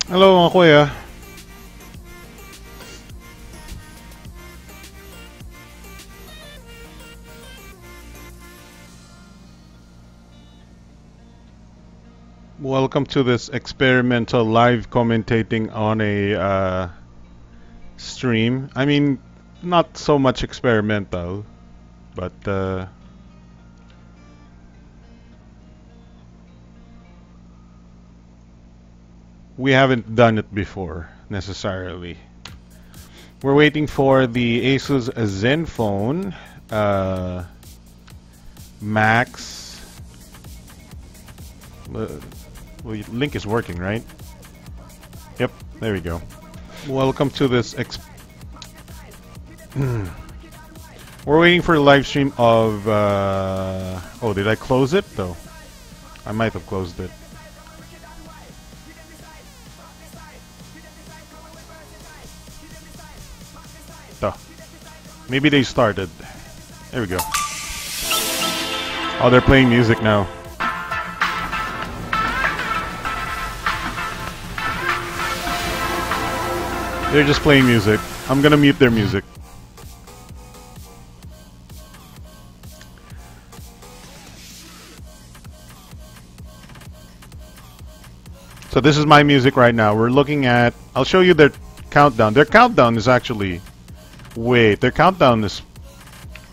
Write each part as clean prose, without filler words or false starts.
Hello mga kuya. Welcome to this experimental live commentating on a stream. I mean, not so much experimental, but we haven't done it before necessarily. We're waiting for the Asus Zenfone Max. Well, link is working, right? Yep, there we go. Welcome to this We're waiting for the live stream of oh, did I close it though? I might have closed it. Duh. Maybe they started. There we go. Oh, they're playing music now. They're just playing music. I'm gonna mute their music. So this is my music right now. We're looking at... I'll show you their countdown. Their countdown is actually... Wait, their countdown is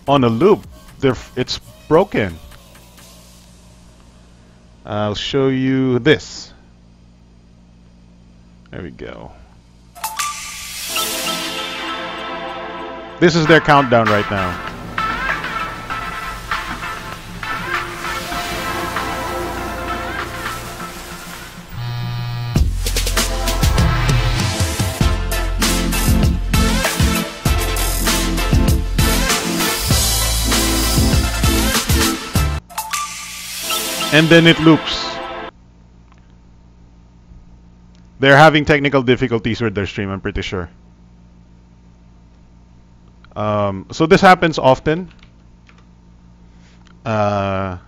on a loop. It's broken. I'll show you this. There we go. This is their countdown right now. And then it loops. They're having technical difficulties with their stream, I'm pretty sure. So this happens often. Sorry,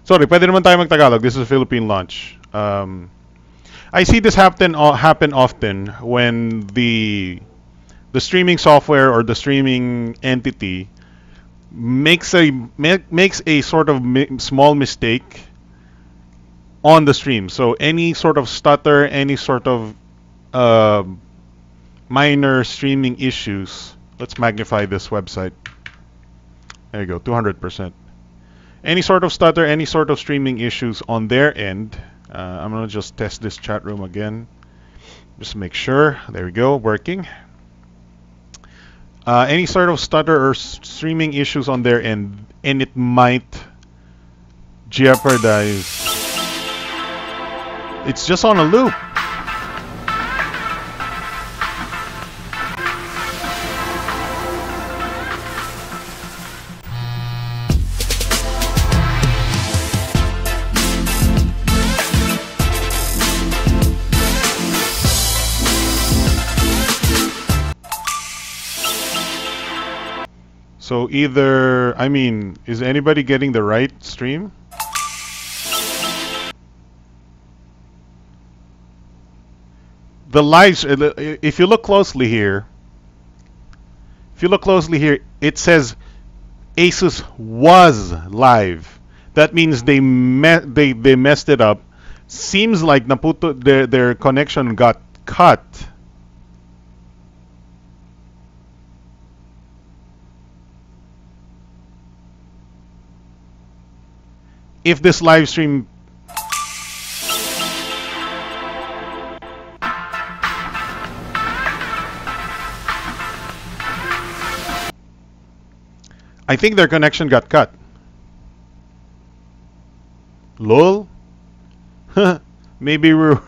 pwede naman tayo mag-Tagalog. This is a Philippine launch. I see this happen often when the streaming software or the streaming entity makes a sort of small mistake on the stream. So any sort of stutter, any sort of minor streaming issues. Let's magnify this website. There you go, 200%. Any sort of stutter, any sort of streaming issues on their end. I'm gonna just test this chat room again. Just make sure. There we go, working. Any sort of stutter or streaming issues on their end, and it might jeopardize. It's just on a loop. So either, I mean, is anybody getting the right stream? The live, if you look closely here, it says Asus was live. That means they messed it up. Seems like their connection got cut. If this live stream I think their connection got cut. Lol. Maybe we're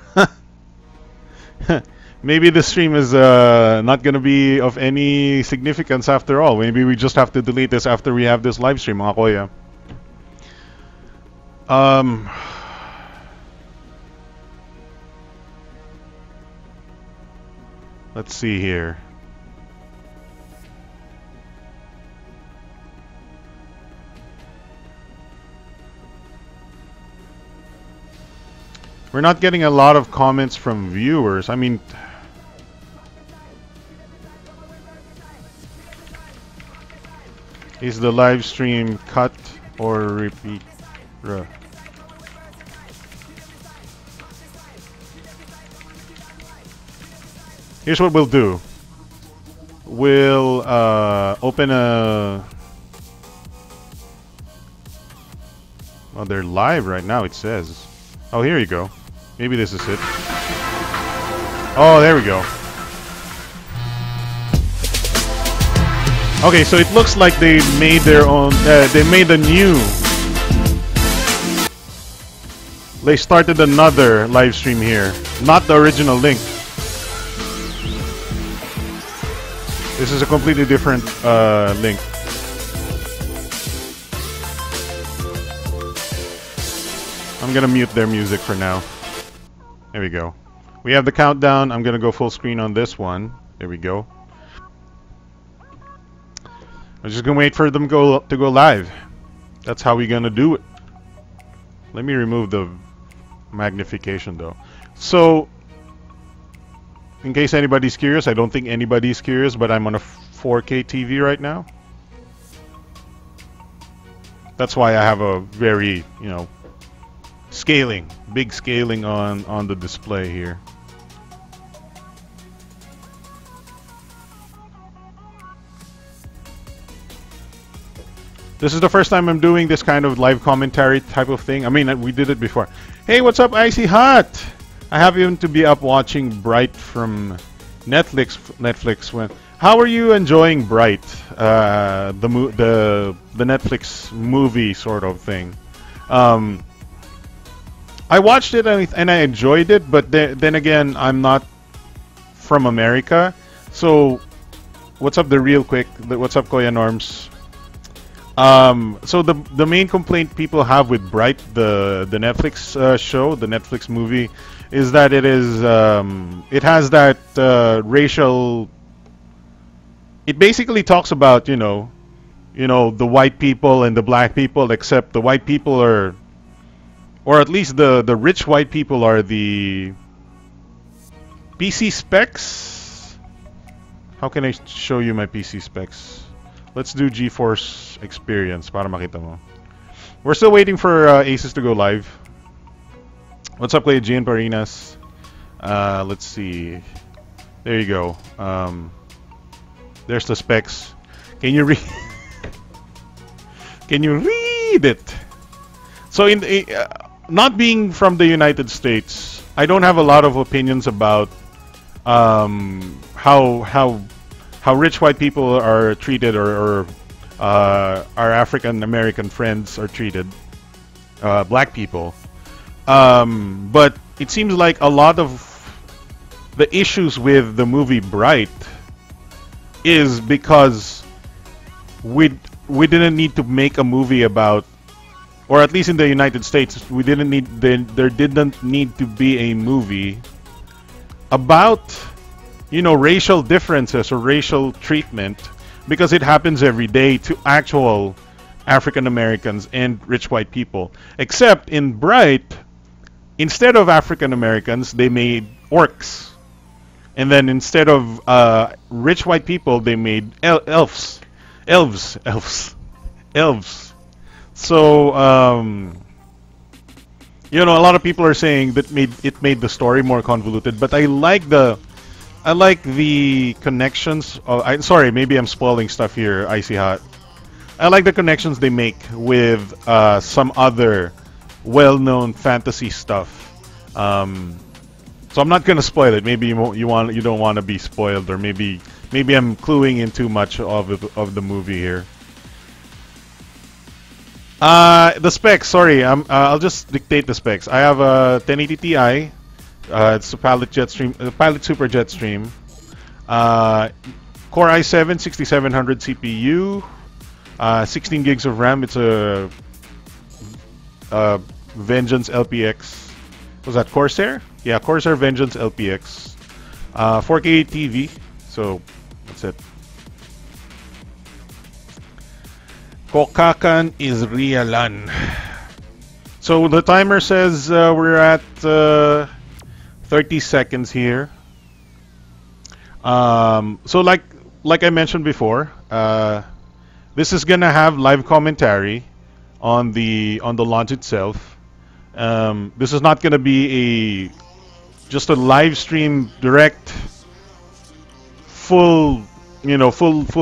maybe the stream is not gonna be of any significance after all. Maybe we just have to delete this after we have this live stream, mga kuya. Let's see here. We're not getting a lot of comments from viewers. I mean, is the live stream cut or repeat? Here's what we'll do. We'll open a... Oh, they're live right now, it says. Oh, here you go. Maybe this is it. Oh, there we go. Okay, so it looks like they made their own... they made a new... They started another live stream here. Not the original link. This is a completely different link. I'm gonna mute their music for now. There we go. We have the countdown. I'm gonna go full screen on this one. There we go. I'm just gonna wait for them to go live. That's how we're gonna do it. Let me remove the magnification though. So, in case anybody's curious, I don't think anybody's curious, but I'm on a 4K TV right now. That's why I have a very, you know, big scaling on the display here. This is the first time I'm doing this kind of live commentary type of thing. I mean, we did it before. Hey, what's up, Icy Hot? I happen to be up watching Bright from Netflix. How are you enjoying Bright? The Netflix movie sort of thing. I watched it and I enjoyed it, but then again, I'm not from America. So, what's up, what's up, Koya Norms? So the main complaint people have with Bright, the Netflix show, the Netflix movie, is that it has that racial. It basically talks about you know the white people and the black people, except the white people are, or at least the rich white people are the PC specs. How can I show you my PC specs? Let's do GeForce Experience para makita mo. We're still waiting for Asus to go live. What's up, Kuya Gian Parinas? Let's see. There you go. There's the specs. Can you read? Can you read it? So, not being from the United States, I don't have a lot of opinions about how rich white people are treated, or our African American friends are treated, black people. But it seems like a lot of the issues with the movie Bright is because we didn't need to make a movie about, or at least in the United States, there didn't need to be a movie about racial differences or racial treatment, because it happens every day to actual African Americans and rich white people. Except in Bright, instead of African Americans, they made orcs. And then instead of rich white people, they made elves. So, a lot of people are saying that it made the story more convoluted, but I like the connections. Sorry, maybe I'm spoiling stuff here, Icy Hot. I like the connections they make with some other well-known fantasy stuff. So I'm not gonna spoil it. Maybe you don't want to be spoiled, or maybe I'm cluing in too much of the movie here. The specs. Sorry, I'll just dictate the specs. I have a 1080 Ti. It's a Pilot Super Jetstream. Core i7 6700 CPU. 16 gigs of RAM. It's a Vengeance LPX. Was that Corsair? Yeah, Corsair Vengeance LPX. 4K TV. So that's it. Kokakan is realan. So the timer says we're at 30 seconds here. So like I mentioned before, this is gonna have live commentary on the launch itself. This is not gonna be just a live stream direct full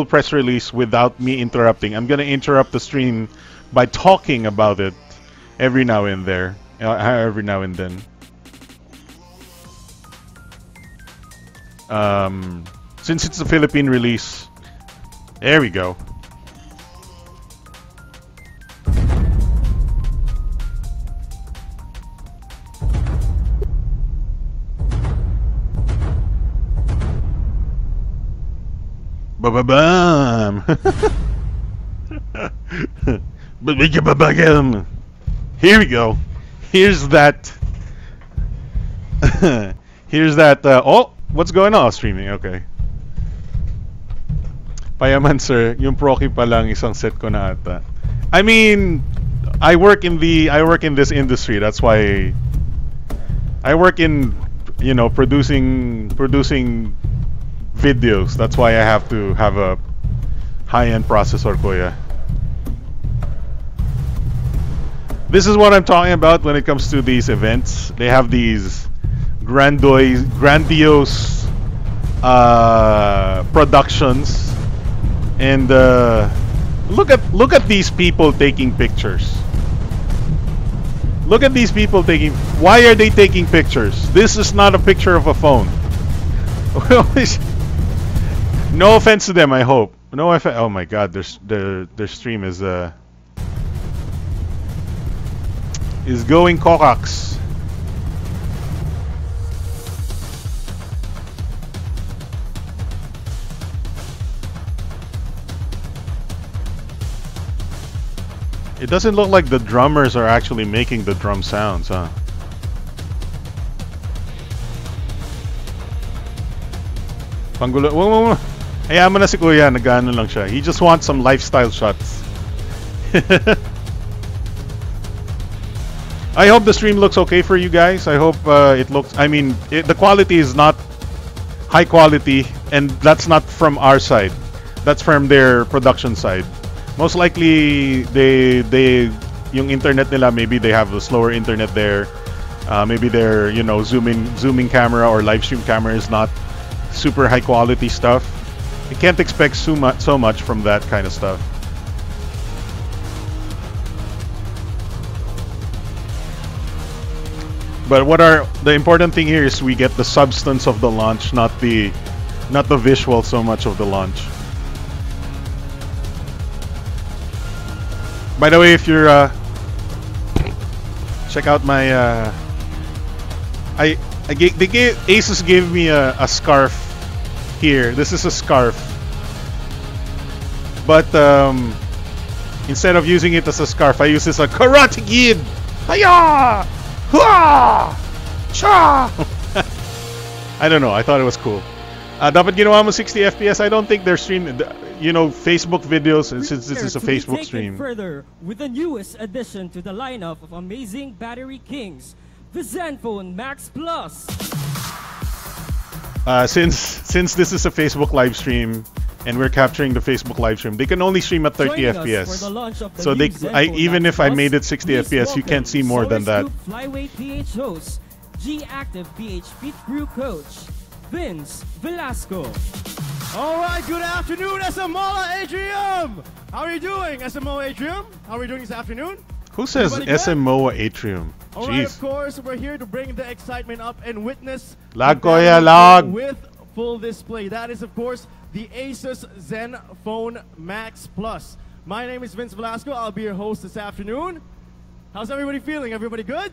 press release without me interrupting. I'm gonna interrupt the stream by talking about it every now and then. Since it's a Philippine release, there we go. Ba-ba-bam! Here we go. Here's that. Here's that. Oh, what's going on? Streaming. Okay. Payaman sir, yung proki pa lang isang set ko na ata. I mean, I work in this industry. That's why I work in producing videos. That's why I have to have a high-end processor, kuya. This is what I'm talking about when it comes to these events. They have these grandiose productions, and look at these people taking pictures. Look at these people taking. Why are they taking pictures? This is not a picture of a phone. No offense to them, I hope. No offense. Oh my God, their stream is going cocax. It doesn't look like the drummers are actually making the drum sounds, huh? Panggulo. Whoa. Hayaan mo na si Kuya, nag-ano lang siya. He just wants some lifestyle shots. I hope the stream looks okay for you guys. I hope it looks. I mean, the quality is not high quality, and that's not from our side. That's from their production side. Most likely, yung internet nila, maybe they have a slower internet there. Maybe their zooming camera or live stream camera is not super high quality stuff. You can't expect so much from that kind of stuff. But the important thing here is we get the substance of the launch, not the visual so much of the launch. By the way, if you're check out my Asus gave me a scarf here. This is a scarf, but instead of using it as a scarf, I use this as a Karate Kid. Hiya! Hua! Cha! I don't know. I thought it was cool. Dapat ginawa mo 60 FPS. I don't think they're streaming. Facebook videos, and since this is a Facebook stream. Further with the newest addition to the lineup of amazing battery kings, the Zenfone Max Plus. Since this is a Facebook live stream and we're capturing the Facebook live stream, they can only stream at 30 FPS. So even if I made it 60 FPS, you can't see more than that. Flyweight PH host, G-Active PH Fit Crew coach, Vince Velasco. All right, good afternoon, SMO Atrium. How are you doing, SMO Atrium? How are we doing this afternoon? Who says SMO Atrium? All right, of course, we're here to bring the excitement up and witness lag koya lag with full display. That is, of course, the Asus Zenfone Max Plus. My name is Vince Velasco. I'll be your host this afternoon. How's everybody feeling? Everybody good?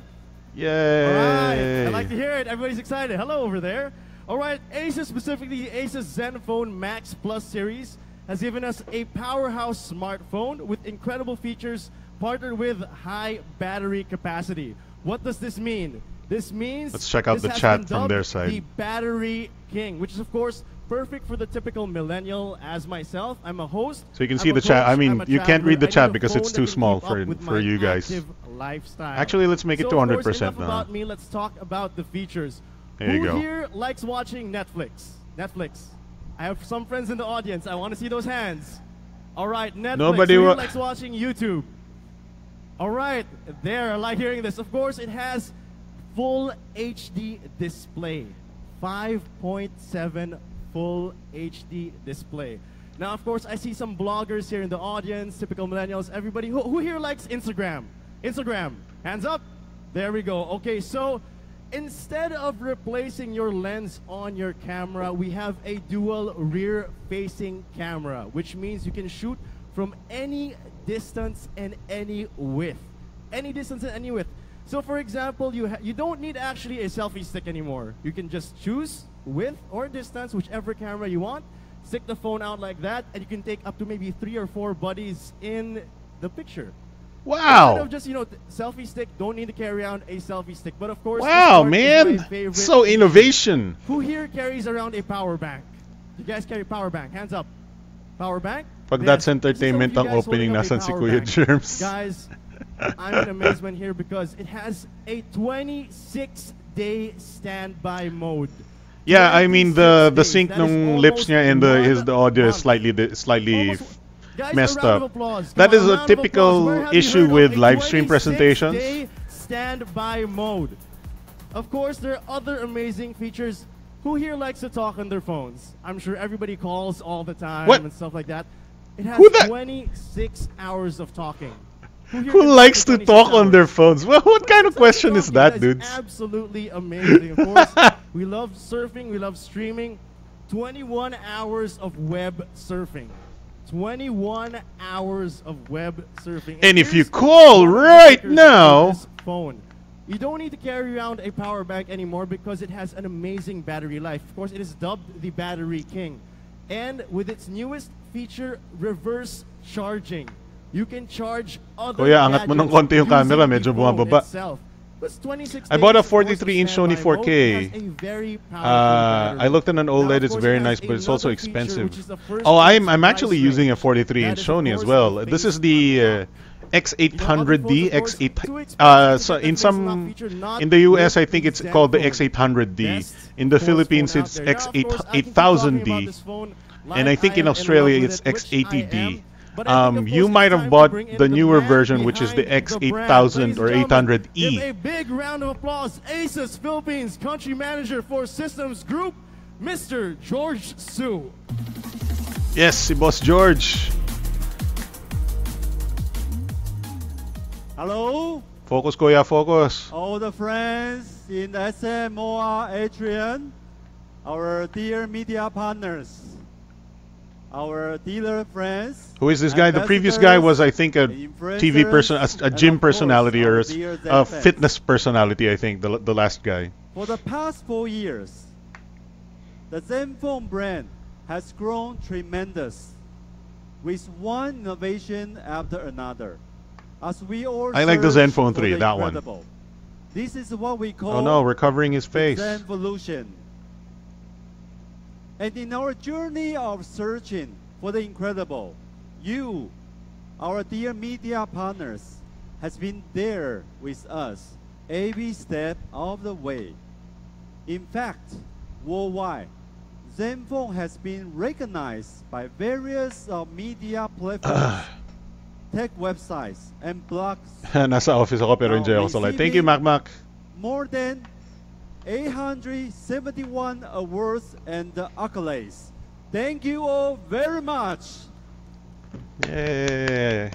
Yay! All right, I like to hear it. Everybody's excited. Hello over there. All right, Asus, specifically the Asus Zenfone Max Plus series, has given us a powerhouse smartphone with incredible features partnered with high battery capacity. What does this mean? This means let's check out the chat from their side. The Battery King, which is of course perfect for the typical millennial as myself. I'm a host. So you can see the chat. I mean, you can't read the chat because it's too small for you guys. lifestyle. Actually, let's make it so 200% of course, enough now. about me. Let's talk about the features. There you Who go. here likes watching Netflix? Netflix. I have some friends in the audience. I want to see those hands. All right, Netflix. Nobody Who here wa- likes watching YouTube? All right, there. I like hearing this. Of course, it has full HD display, 5.7 full HD display. Now, of course, I see some bloggers here in the audience, typical millennials, everybody. Who here likes Instagram? Instagram, hands up. There we go. Okay, so instead of replacing your lens on your camera, we have a dual rear-facing camera, which means you can shoot from any distance and any width. Any distance and any width. So for example, you don't need actually a selfie stick anymore. You can just choose width or distance, whichever camera you want. Stick the phone out like that, and you can take up to maybe 3 or 4 buddies in the picture. Wow. Instead of just, selfie stick, don't need to carry around a selfie stick. But of course, Wow, this part is man. my favorite So feature. innovation. Who here carries around a power bank? You guys carry power bank? Hands up. Power bank? Pag Yes. that's I see some of entertainment you ang guys opening, holding up a nasan si power Kuya bank. Germs? Guys, I'm in amazement here because it has a 26-day standby mode. Yeah, I mean the 26 sync days. That is ng lips almost niya and the audio is 1 slightly month. Guys, messed a round up. of applause. That Come is on, a round of typical applause. Where have you issue heard of with a live stream presentations. 26-day standby mode. Of course, there are other amazing features. Who here likes to talk on their phones? I'm sure everybody calls all the time What? and stuff like that. It has Who that- 26 hours of talking. Here Who can likes for to 26 talk on hours? their phones? Well, what kind of question is Talking, that, is dudes? absolutely amazing. Of course, we love surfing. We love streaming. 21 hours of web surfing. 21 hours of web surfing. And if you here's call one of the right kickers now- of this phone. You don't need to carry around a power bank anymore because it has an amazing battery life. Of course, it is dubbed the Battery King. And with its newest feature, reverse charging. You can charge other Kuya, angat mo ng gadgets konti yung using camera, the medyo phone bumababa. itself. It's 26 I bought a days, of course, 43-inch standby Sony 4K. mode. It has a very powerful I looked at an Now, OLED, of it's course, very it has nice, but it's also another feature, expensive. which is the first Oh, in its I'm actually price using a range. 43-inch That is, of Sony as course, well. the This is face the unlock. X800D, Too expensive So to in get the face unlock some feature, not in the US, I with think the it's called the Zenfone. X800D. Best In the phone Philippines, out it's there. Now, of course, I can keep talking about X8000D, this phone and I like think in am Australia love it's with it, which I X80D. am. But I think, of You course, might it's have time to bought bring in the newer man version, which is the behind the brand. X8000 Ladies or and gentlemen, 800E. Give a big round of applause. Asus Philippines Country Manager for Systems Group, Mr. George Su. Yes, si Boss George. Hello, Focus, Kuya, focus. all the friends in the SMOR Atrium, our dear media partners, our dealer friends. Who is this guy? The previous guy was, I think, a TV person, a and gym of course, personality or our a dear Zen fans. fitness personality, I think, the last guy. For the past 4 years, the Zenfone brand has grown tremendous with one innovation after another. As we all I like the search Zenfone for 3, the that one. incredible. This is what we call Oh no, we're covering his face. Zenvolution. And in our journey of searching for the incredible, you, our dear media partners, has been there with us every step of the way. In fact, worldwide, Zenfone has been recognized by various media platforms, tech websites, and blogs. Nasa office ako pero enjoy ako sa live. Thank you, Mac Mac. More than 871 awards and accolades. Thank you all very much. Yay!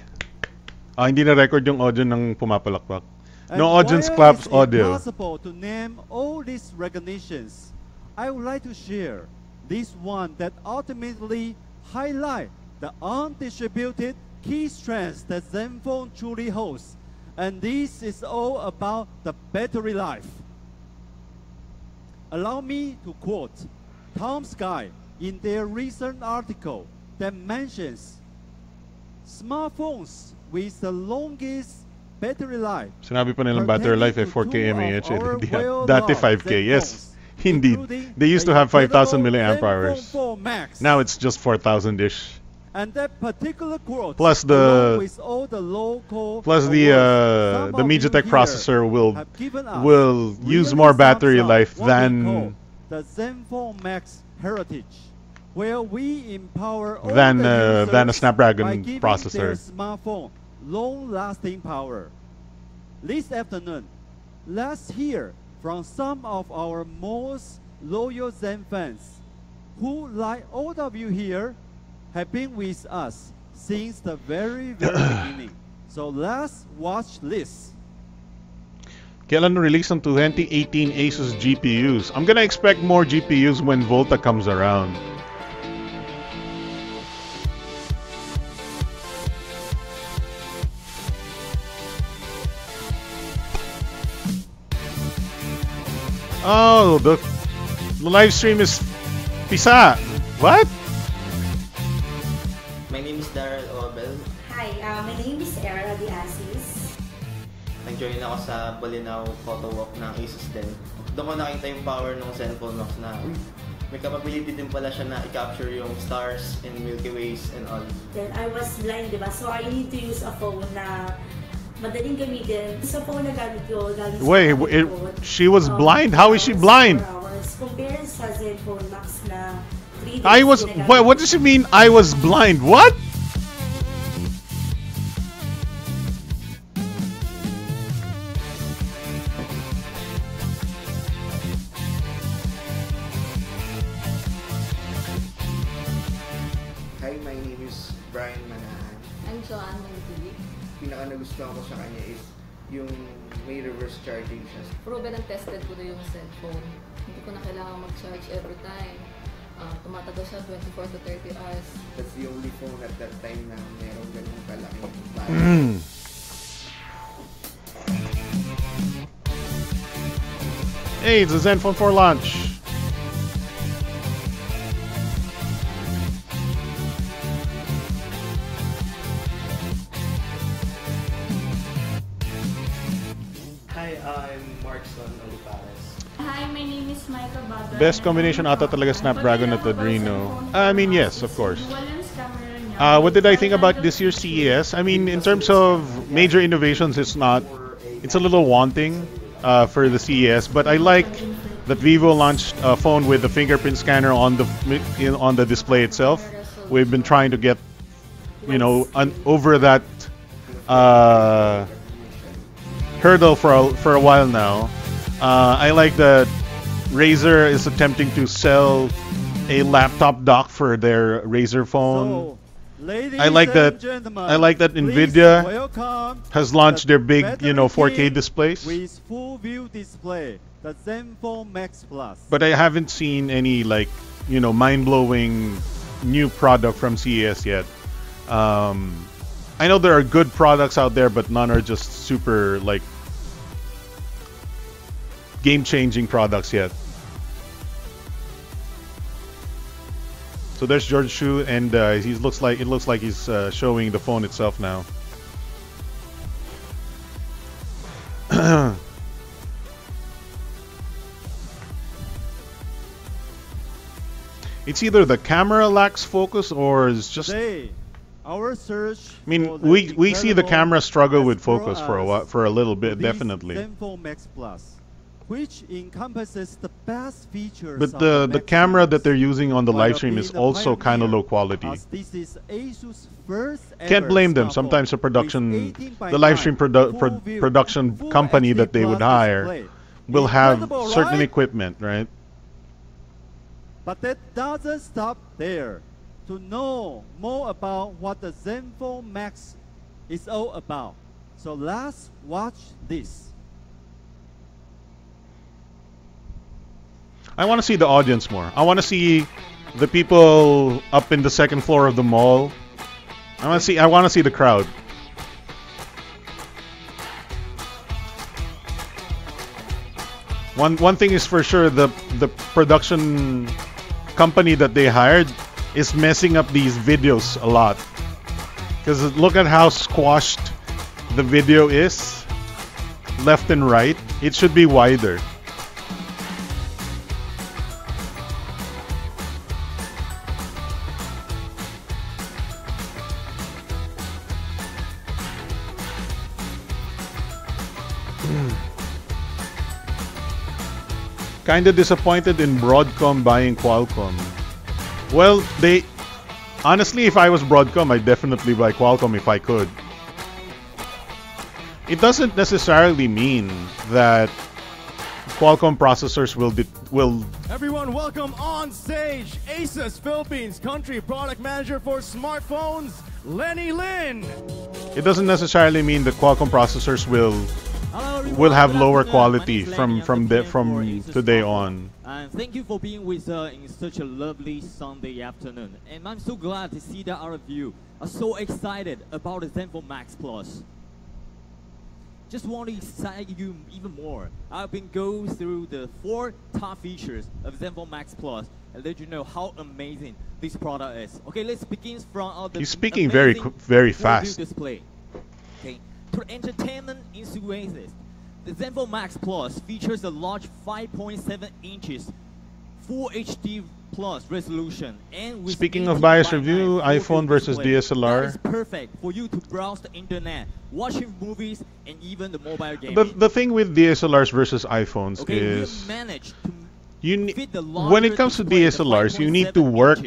Hindi na record yung audio ng pumapalakpak. And No audience while claps it's audio. impossible to name all these recognitions, I would like to share this one that ultimately highlight the undistributed key strengths that Zenfone truly holds. And this is all about the battery life. Allow me to quote Tom Sky in their recent article that mentions smartphones with the longest battery life. Sinabi pa nilang battery life ay 4K mAh. Dati 5K, yes. Indeed. They used to have 5,000 milliamp hours. Now it's just 4,000-ish. And that particular quote, Plus along with all the local plus awards, some the of you MediaTek here processor have given us will use really more battery sums up life what we than call the Zenfone Max heritage, where we empower all than the than a users Snapdragon by giving processor. their smartphone long-lasting power. This afternoon, let's hear from some of our most loyal Zen fans who, like all of you here, have been with us since the very beginning. So let's watch this. Kailan release ng 2018 Asus GPUs? I'm gonna expect more GPUs when Volta comes around. Oh, the live stream is Pisa. What? My name is Daryl Obel. Hi, my name is Era the Asus. Nag-join ako sa Bolinao Photo Walk ng Asus din. Doon ko nakita yung power ng Zenfone Max na may capability din pala siya na i-capture yung stars and Milky Ways and all. Then I was blind, diba? So I need to use a phone na madaling gamitin. Sa phone na gamit ko, galing sa Wait, phone, she was blind? How is she blind? 4 hours. Compared sa Zenfone Max na 3 days I was. ginagamit What does it mean? I was blind? What? Hi, my name is Brian Manahan. I'm Joanne Mantigui. Pinaka nagustuhan ko sa kanya is yung may reverse charging siya. Proven and tested ko na yung cellphone. Hindi ko na kailangan mag-charge every time. Tumatagal siya 24 to 30 hours. That's the only phone at that time na meron ganung kalaking battery. Hey, it's a Zenfone 4 launch. Hi, I'm Markson Olivares. Hi, my name is Micah Baga. Best combination ata talaga Snapdragon at Adreno. I mean, yes, of course. What did I think about this year's CES? I mean, in terms of major innovations, it's not. It's a little wanting for the CES, but I like that Vivo launched a phone with the fingerprint scanner on the display itself. We've been trying to get, over that hurdle for a while now. I like that Razer is attempting to sell a laptop dock for their Razer phone. I like that. I like that Nvidia has launched their big, 4K displays. With full view display, the Zenfone Max Plus. But I haven't seen any mind-blowing new product from CES yet. I know there are good products out there, but none are just super game-changing products yet. So there's George Shu, and it looks like he's showing the phone itself now. It's either the camera lacks focus or it's just. Today, our search. I mean, we see the camera struggle with focus for a little bit, definitely. Zenfone Max Plus, which encompasses the best features. But of the camera that they're series, using on the while live stream being is the also kind of pioneer, low quality. as this is Asus' first Can't ever blame them. smartphone Sometimes the with production, 18 by the live stream 9 full view, production full company HD that they would plus hire display. will have Incredible, certain right? equipment, right? But that doesn't stop there. To know more about what the Zenfone Max is all about, so let's watch this. I want to see the audience more. I want to see the people up in the second floor of the mall. I want to see the crowd. One thing is for sure, the production company that they hired is messing up these videos a lot. Because look at how squashed the video is, left and right. It should be wider. Kinda disappointed in Broadcom buying Qualcomm. Well, they... Honestly, if I was Broadcom, I'd definitely buy Qualcomm if I could. It doesn't necessarily mean that Qualcomm processors will... Everyone, welcome on stage Asus Philippines Country Product Manager for Smartphones, Lenny Lin. It doesn't necessarily mean that Qualcomm processors will have lower quality from today on. And thank you for being with us in such a lovely Sunday afternoon. And I'm so glad to see that all of you are so excited about the Zenfone Max Plus. Just want to excite you even more. I've been going through the 4 top features of Zenfone Max Plus and let you know how amazing this product is. Okay, let's begin from the He's speaking very fast. Display. Okay, to entertainment enthusiasts, the Zenfone Max Plus features a large 5.7 inches Full HD Plus resolution and with Speaking of bias review, iPhone versus DSLR. That is perfect for you to browse the internet, watching movies, and even the mobile gaming. The thing with DSLRs versus iPhones is when it comes to DSLRs, you need to work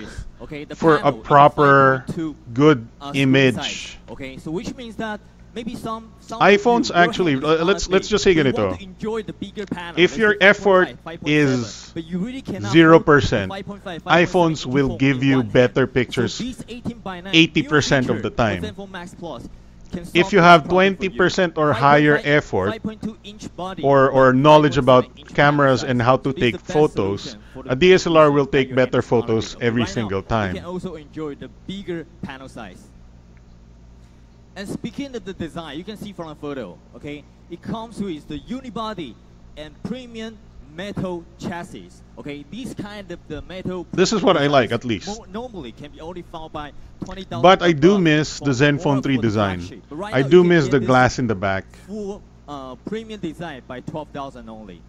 for a proper good image. Okay, so which means that maybe some iPhones actually, let's just say ganito. If your effort is 0%, iPhones will give you better pictures 80% of the time. If you have 20% or higher effort or knowledge about cameras and how to take photos, a DSLR will take better photos every single time. You can also enjoy the bigger panel size. And speaking of the design, you can see from the photo, okay, it comes with the unibody and premium metal chassis. Okay, these kind of the metal. This is what I like, at least. Normally can be only found by 20,000. But I do miss the Zenfone 3 design. I do miss the glass in the back. Full premium design by 12,000 only.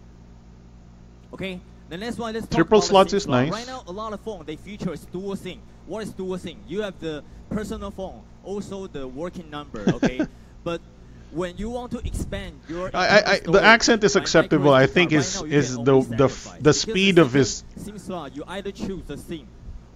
Okay, the next one, let's talk Triple about slots the is SIM slot. nice. Right now, a lot of phones they feature dual SIM. What is dual SIM? You have the personal phone, also the working number. Okay, but when you want to expand your the accent is acceptable. I think is the speed of his SIM slot. You either choose the SIM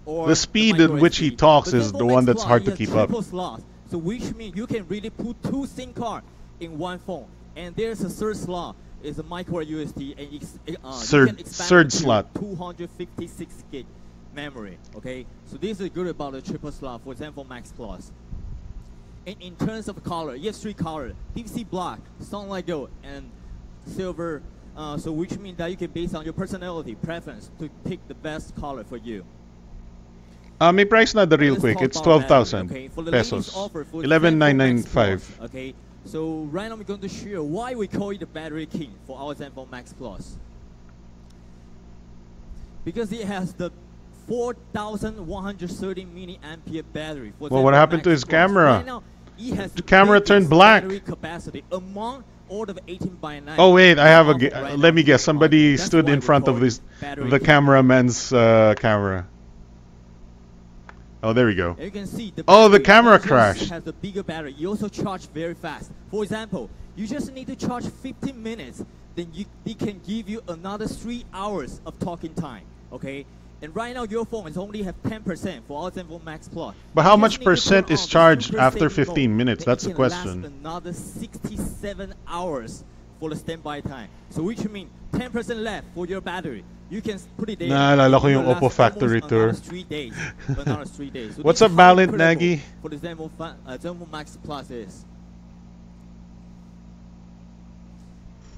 the speed at which he talks is the one that's hard to keep up. Slots, so which means you can really put 2 SIM cards in one phone. And there's a third slot, is a micro USB, and you can expand slot, 256 gig memory. Okay, so this is good about the triple slot, for example, Max Plus. And in terms of color, you have 3 colors: deep sea black, sunlight gold, and silver. So which means that you can base on your personality preference to pick the best color for you. May price na the real quick. It's 12,000 pesos. 11,995. Okay, so right now we're going to share why we call it the battery king for our Zenfone Max Plus. Because it has the 4,130 milliampere battery. Well, what happened to his camera? Right now, it has the camera turned black. Battery capacity among all of 18:9. Oh wait, I have a. Let me guess. Somebody stood in front of the cameraman's camera. Oh, there we go. You can see the camera crashed. Has a bigger battery. You also charge very fast. For example, you just need to charge 15 minutes, then it can give you another 3 hours of talking time. Okay. And right now, your phone is only have 10% for our Zenfone Max Plus. But how much percent is charged after 15 minutes? That's the question. Last another 67 hours for the standby time. So which means 10% left for your battery. You can put it there. Naalala ko yung Oppo factory tour. Another 3 days. Another 3 days. So what's up, Balint, Nagy? For the Zenfone Max Plus is.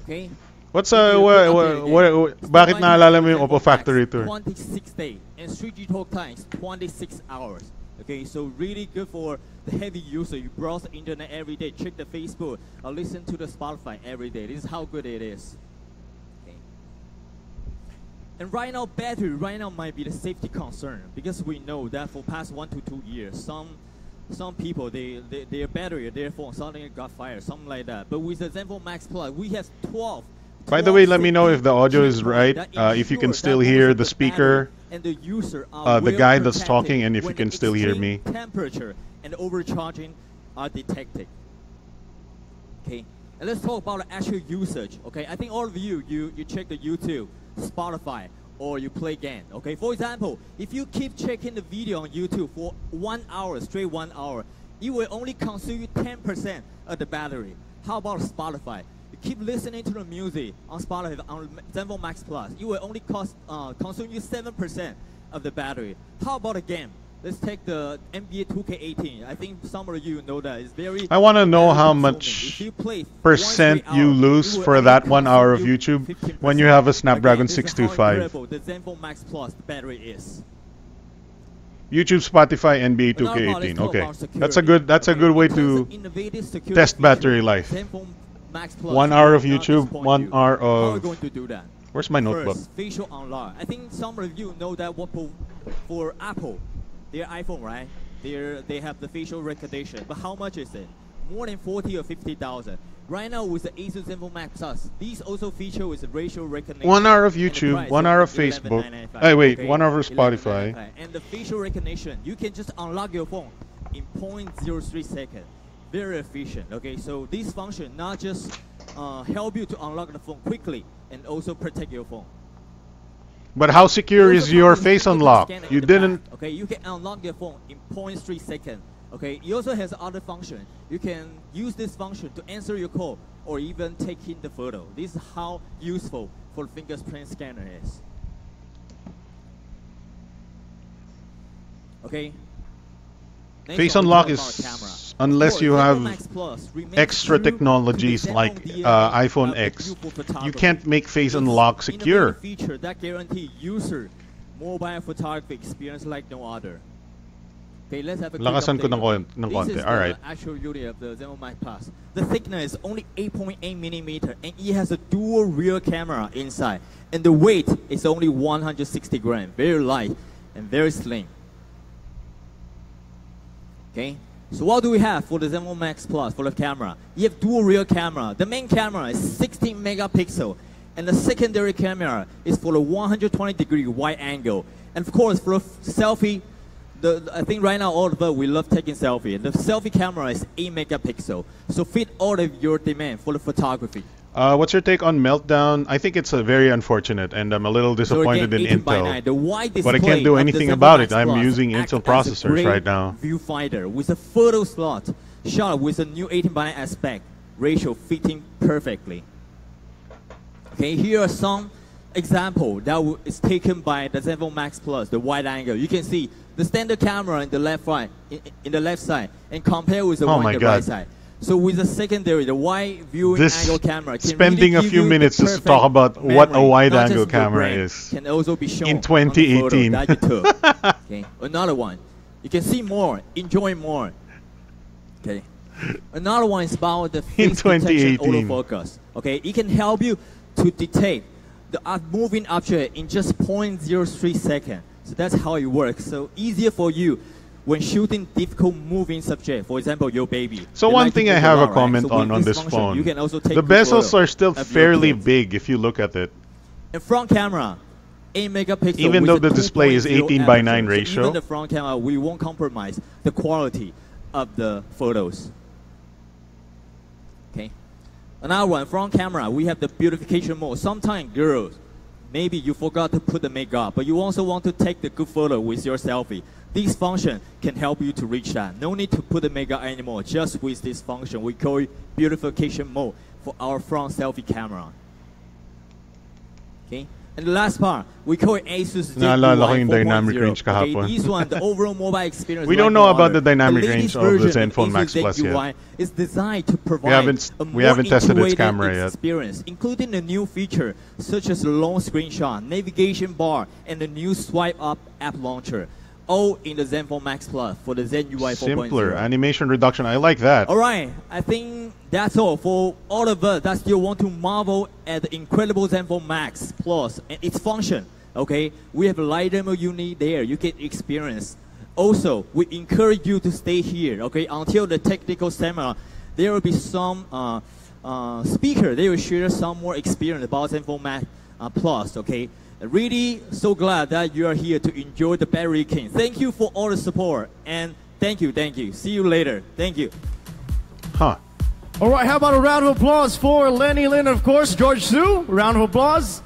Okay. What's bakit naalala mo yung Oppo factory tour? 26 days and 3G talk times 26 hours. Okay, so really good for the heavy user. You browse the internet every day, check the Facebook, or listen to the Spotify every day. This is how good it is. Okay. And right now, battery might be the safety concern because we know that for past 1 to 2 years, some people their battery, their phone suddenly got fired, something like that. But with the Zenfone Max Plus, we have 12. By the way, let me know if the audio is right, if you can still hear the speaker, and the user the guy that's talking, and if you can still hear me. Temperature and overcharging are detected. Okay, And let's talk about the actual usage. Okay, I think all of you check the YouTube, Spotify, or you play game. Okay, for example, if you keep checking the video on YouTube for 1 hour, straight 1 hour, it will only consume you 10% of the battery. How about Spotify? You keep listening to the music on Spotify on Zenfone Max Plus, it will only consume you 7% of the battery. How about a game? Let's take the NBA 2K18. I think some of you know that. It's very. I want to know how much percent you lose for that 1 hour of YouTube when you have a Snapdragon 625. The Zenfone Max Plus the battery is. YouTube, Spotify, NBA 2K18. Okay, that's a good way to test battery life. 1 hour of YouTube, 1 hour of. How are we going to do that? Where's my notebook? First, facial unlock. I think some of you know that for Apple, their iPhone, right? They have the facial recognition. But how much is it? More than 40 or 50,000. Right now with the Asus Zenfone Max Plus, these also feature with racial recognition. 1 hour of YouTube, 1 hour of Facebook. Hey, wait, 1 hour of Spotify. And the facial recognition, you can just unlock your phone in 0.03 seconds. Very efficient. Okay, so this function not just help you to unlock the phone quickly and also protect your phone. But how secure is your face unlock? You didn't. Okay, you can unlock your phone in 0.3 seconds. Okay, it also has other function. You can use this function to answer your call or even take in the photo. This is how useful for fingerprint scanner is. Okay. Face unlock is, unless you have extra technologies like iPhone X, you can't make face unlock secure. Feature that guarantee user mobile photography experience like no other. Okay, let's have a Lakasan ko ng konti. All right. The actual unit of the Zenfone Max Plus. The thickness is only 8.8 millimeter, and it has a dual rear camera inside. And the weight is only 160 grams, very light and very slim. Okay, so what do we have for the Zenfone Max Plus for the camera? You have dual rear camera. The main camera is 16 megapixel, and the secondary camera is for the 120-degree wide angle. And of course, for a selfie, I think right now all of us we love taking selfie. The selfie camera is 8 megapixel, so fit all of your demand for the photography. What's your take on Meltdown? I think it's very unfortunate, and I'm a little disappointed in Intel. But I can't do anything about it. I'm using Intel processors right now. Viewfinder with a photo slot, shot with a new 18:9 aspect ratio fitting perfectly. Okay, here are some examples that is taken by the Zenfone Max Plus, the wide angle. You can see the standard camera in the left side, and compare with the one on the right side. So with the secondary, the wide viewing angle camera, can spending really a few minutes just to talk about what a wide angle camera is can also be shown in 2018. That you took. Okay, another one, you can see more, enjoy more. Okay, another one is about the face detection autofocus. Okay, it can help you to detect the moving object in just 0.03 seconds. So that's how it works. So easier for you when shooting difficult moving subject, for example, your baby. So one thing I have a comment on this phone, you can also take the bezels are still fairly big if you look at it. The front camera, 8 megapixel. Even though the display is 18:9 ratio. So even the front camera, we won't compromise the quality of the photos. Okay. Another one, front camera, we have the beautification mode. Sometimes girls, maybe you forgot to put the makeup, but you also want to take the good photo with your selfie. This function can help you to reach that. No need to put the makeup anymore. Just with this function, we call it beautification mode for our front selfie camera. Okay. And the last part, we call it Asus dynamic range kahapon. Okay, this one, the overall mobile experience. We don't know about the dynamic range of the Zenfone Max Plus yet. It's designed to provide we haven't tested its camera yet. Experience, including the new feature such as the long screenshot, navigation bar, and the new swipe up app launcher. All in the Zenfone Max Plus for the Zen UI 4.0. Simpler animation reduction. I like that. All right, I think that's all for all of us that still want to marvel at the incredible Zenfone Max Plus and its function. Okay, we have a light demo unit there. You can experience. Also, we encourage you to stay here. Okay, until the technical seminar, there will be some speaker. They will share some more experience about Zenfone Max Plus. Okay. Really so glad that you are here to enjoy the Battery King. Thank you for all the support, and thank you. See you later. Thank you. Huh. All right, how about a round of applause for Lenny Lin, of course, George Su. Round of applause.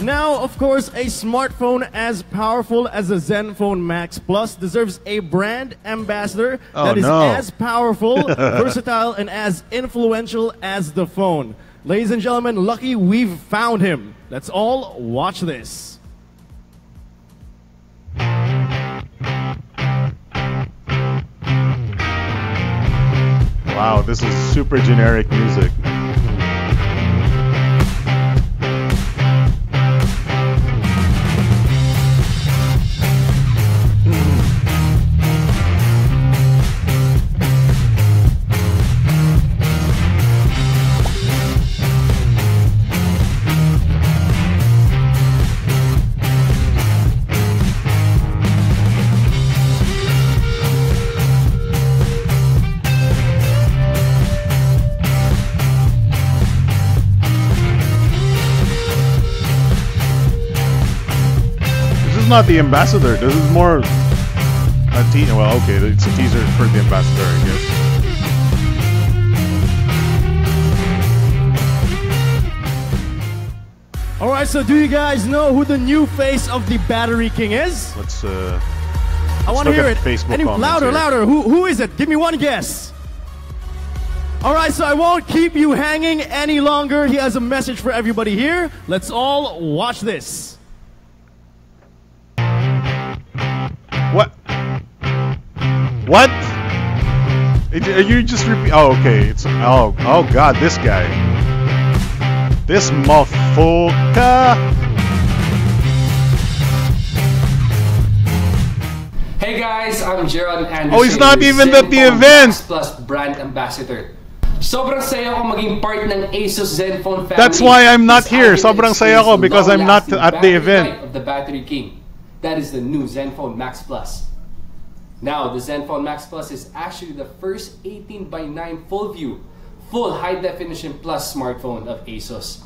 Now, of course, a smartphone as powerful as the Zenfone Max Plus deserves a brand ambassador that is as powerful, versatile, and as influential as the phone. Ladies and gentlemen, lucky we've found him. Let's all watch this. Wow, this is super generic music. Not the ambassador. This is more a teaser. Well, okay, it's a teaser for the ambassador, I guess. All right, so do you guys know who the new face of the Battery King is? Let's I want to hear it. Facebook louder, here. louder. Who is it? Give me one guess. All right, so I won't keep you hanging any longer. He has a message for everybody here. Let's all watch this. What? What? Are you just repeat? Oh, okay. It's oh God, this guy, this motherfucker. Hey guys, I'm Gerald Anderson. Oh, he's not even at the event. Plus brand ambassador. Sobrang saya ko maging part ng Asus Zenfone family. That's why I'm not here. Sobrang saya ko because I'm not at the event. Of the Battery King. That is the new Zenfone Max Plus. Now, the Zenfone Max Plus is actually the first 18:9 full view, full high definition plus smartphone of Asus.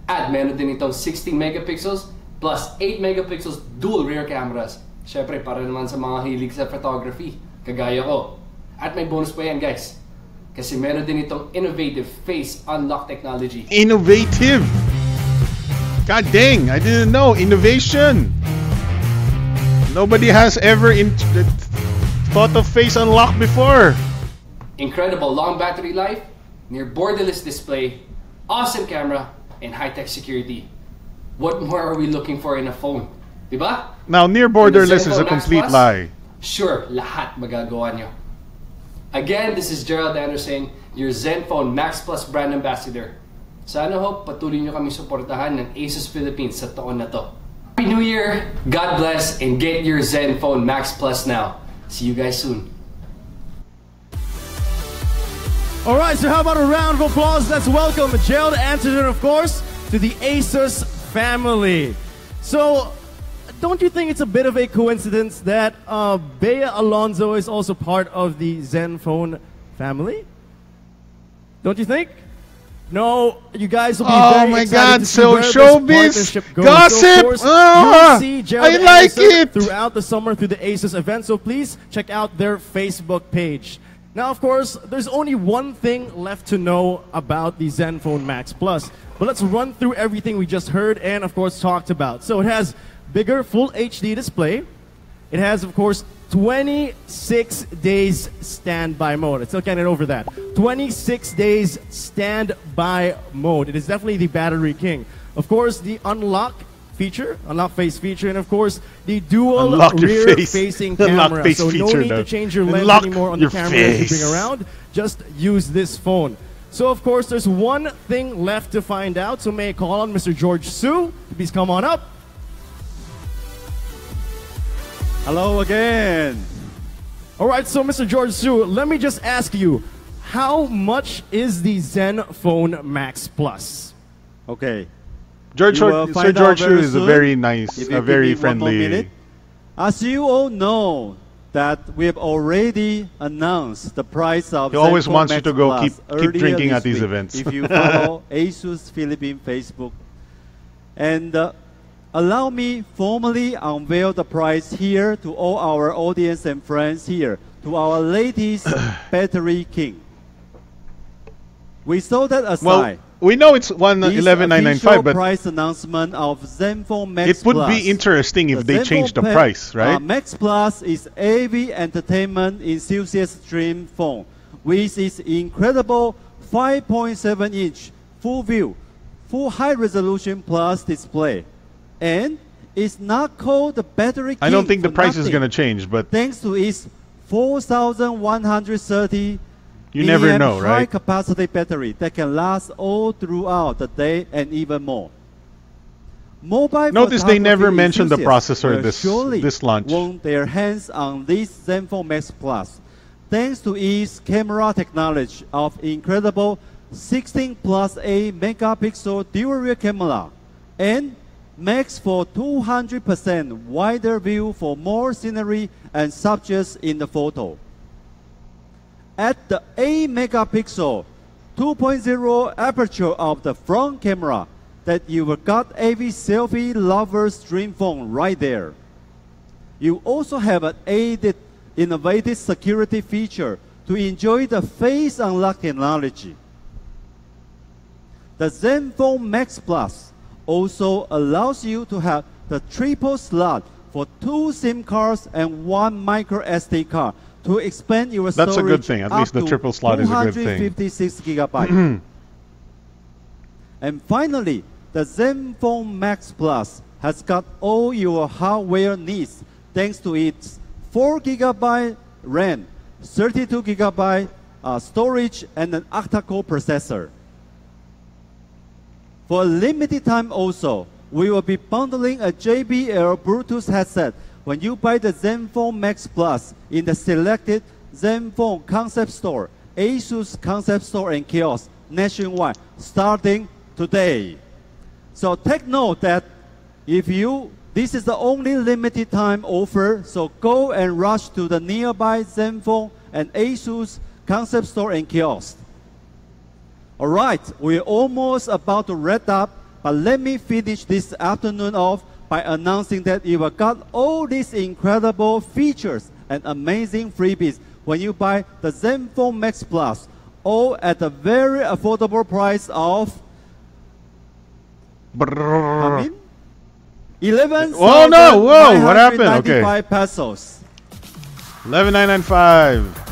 At meron din itong 16 megapixels plus 8 megapixels dual rear cameras. Syempre, para naman sa mga hilig sa photography, kagaya ko. At may bonus pa yan, guys. Kasi meron din itong innovative face unlock technology. Innovative! God dang, I didn't know. Innovation! Nobody has ever thought of face unlock before. Incredible long battery life, near borderless display, awesome camera, and high-tech security. What more are we looking for in a phone? Diba? Now, near borderless is a complete lie. Sure, lahat magagawa nyo. Again, this is Gerald Anderson, your Zenfone Max Plus brand ambassador. Sana ho, patuloy nyo kami suportahan ng Asus Philippines sa taon na to. Happy New Year, God bless, and get your Zenfone Max Plus now. See you guys soon. All right, so how about a round of applause? Let's welcome Gerald Anderson, of course, to the Asus family. So, don't you think it's a bit of a coincidence that Bea Alonzo is also part of the Zenfone family? Don't you think? No, you guys will be very excited to see where this partnership goes. Gossip! So you'll see Gerald I like Anderson it! throughout the summer through the Asus event, so please check out their Facebook page. Now, of course, there's only one thing left to know about the Zenfone Max Plus, but let's run through everything we just heard and, of course, talked about. So it has bigger Full HD display. It has, of course, 26 days standby mode. I still can't get over that. 26 days standby mode. It is definitely the Battery King. Of course, the unlock face feature, and of course, the dual rear-facing camera. So no need to change your lens anymore on the camera as you bring around. Just use this phone. So of course, there's one thing left to find out. So may I call on Mr. George Su? Please come on up. Hello again. All right, so Mr. George Su, let me just ask you, how much is the Zenfone Max Plus? Okay. Sir George Su is a very nice, a very friendly. As you all know, that we have already announced the price of. He always Zenfone wants Max you to go Plus keep drinking at these week, events. If you follow Asus Philippine Facebook, and allow me formally unveil the price here to all our audience and friends here to our latest Battery King. We saw that aside. Well, we know it's This 11,995, official but price announcement of Zenfone Max it would Plus. be interesting if The they Zenfone changed the Max- price, right? Max Plus is AV entertainment enthusiast stream phone with its incredible 5.7-inch full view, full high resolution plus display, and it's not called the battery king I don't think the for price is nothing. going to change, but Thanks to its 4,130 you never milliamp know, high right? capacity battery that can last all throughout the day and even more. Mobile Notice they never photography mentioned the enthusiasts processor will this surely launch. want their hands on this Zenfone Max Plus, thanks to its camera technology of incredible 16 plus 8 megapixel dual rear camera and Max for 200% wider view for more scenery and subjects in the photo. At the 8 megapixel 2.0 aperture of the front camera, that you will got AV selfie lover's dream phone right there. You also have an added innovative security feature to enjoy the face unlock technology. The Zenfone Max Plus also allows you to have the triple slot for 2 SIM cards and 1 micro SD card to expand your storage. That's a good thing. At least the triple slot is a good thing. 256 gigabytes. And finally, the Zenfone Max Plus has got all your hardware needs thanks to its 4 gigabyte RAM, 32 gigabyte storage, and an octa-core processor. For a limited time also, we will be bundling a JBL Bluetooth headset when you buy the Zenfone Max Plus in the selected Zenfone Concept Store, Asus Concept Store and Kiosk nationwide starting today. So take note that this is the only limited time offer, so go and rush to the nearby Zenfone and Asus Concept Store and Kiosk. All right, we're almost about to wrap up, but let me finish this afternoon off by announcing that you have got all these incredible features and amazing freebies when you buy the Zenfone Max Plus, all at a very affordable price of 11,995 Oh no! Whoa! What happened? Okay. pesos. 11,995.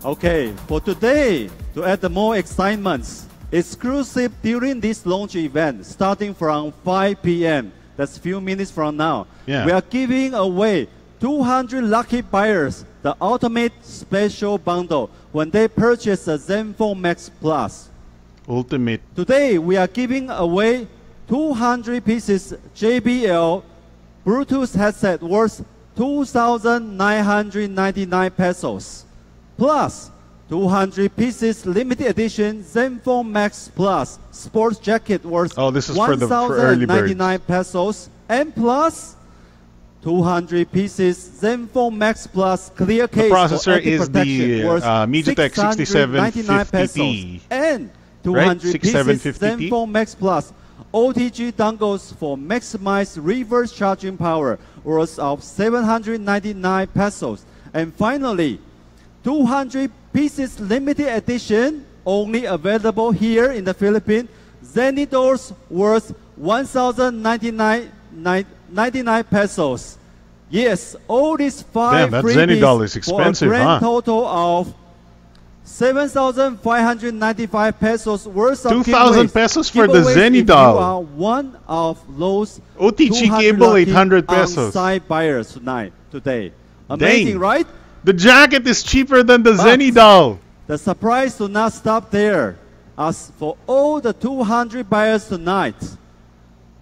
Okay, for today, to add more excitements, exclusive during this launch event, starting from 5 p.m., that's a few minutes from now, Yeah. we are giving away 200 lucky buyers the ultimate special bundle when they purchase a Zenfone Max Plus. Ultimate. Today, we are giving away 200 pieces JBL Bluetooth headset worth 2,999 pesos. Plus 200 pieces limited edition Zenfone Max Plus sports jacket worth this is for early birds. 1,099 pesos, and plus 200 pieces Zenfone Max Plus clear case The processor for is the worth MediaTek 699 pesos, 6750T. and 200 pieces 6750T? Zenfone Max Plus OTG dongles for maximized reverse charging power worth of 799 pesos, and finally 200 pieces limited edition, only available here in the Philippines, Zenidors worth 1,099 pesos. Yes, all these 5 Damn, that freebies Zenidol is expensive, for a grand huh? total of 7,595 pesos worth of 2,000 giveaways. pesos for the Giveaways if Zenidol. You are one of those OTG 200 cable, lucky 800 pesos. on-site buyers today. Amazing, Dang. right? The jacket is cheaper than the But Zenidol. the surprise do not stop there. As for all the 200 buyers tonight,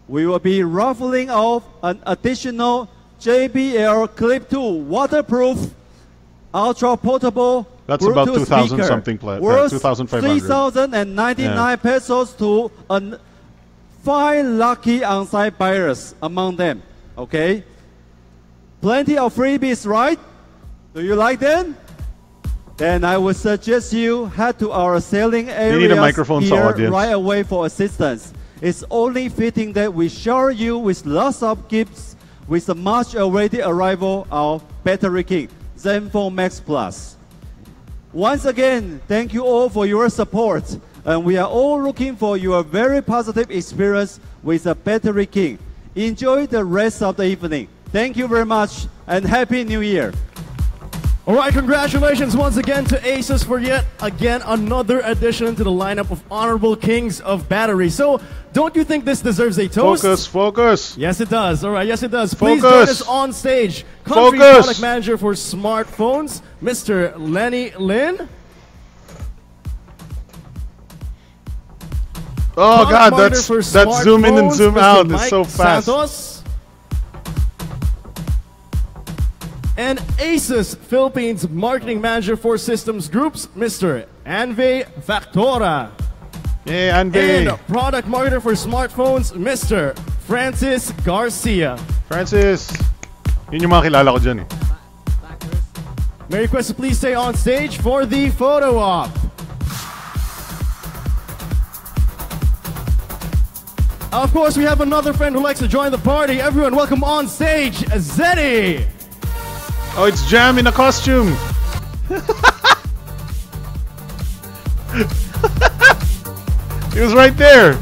we will be raffling off an additional JBL Clip 2 waterproof, ultra portable That's about Bluetooth 2,000 speaker something, worth 2,500. 3,099 pesos to 5 lucky on-site buyers among them. Okay? Plenty of freebies, right? Do you like them? then I would suggest you head to our selling They need a areas microphone here audience. right away for assistance. It's only fitting that we shower you with lots of gifts with the much awaited arrival of Battery King Zenfone Max Plus. Once again, thank you all for your support, and we are all looking for your very positive experience with the Battery King. Enjoy the rest of the evening. Thank you very much, and Happy New Year. All right, congratulations once again to Asus for yet again another addition to the lineup of honorable kings of battery. So, don't you think this deserves a toast? Focus, focus. Yes, it does. All right, yes, it does. Please Focus. join us on stage. Country Focus. Product Manager for Smartphones, Mr. Lenny Lin. Oh Product God, Monitor that's for that zoom in and Smartphones, zoom Mr. out Mike is so fast. Santos. And Asus Philippines Marketing Manager for Systems Groups, Mr. Anve Factora. Hey, Anve. And Product Marketer for Smartphones, Mr. Francis Garcia. Francis, yun yung mga kilala ko dyan eh. May I request to please stay on stage for the photo op. Of course, we have another friend who likes to join the party. Everyone, welcome on stage, Zeddy. Oh, it's Jam in a costume. He was right there.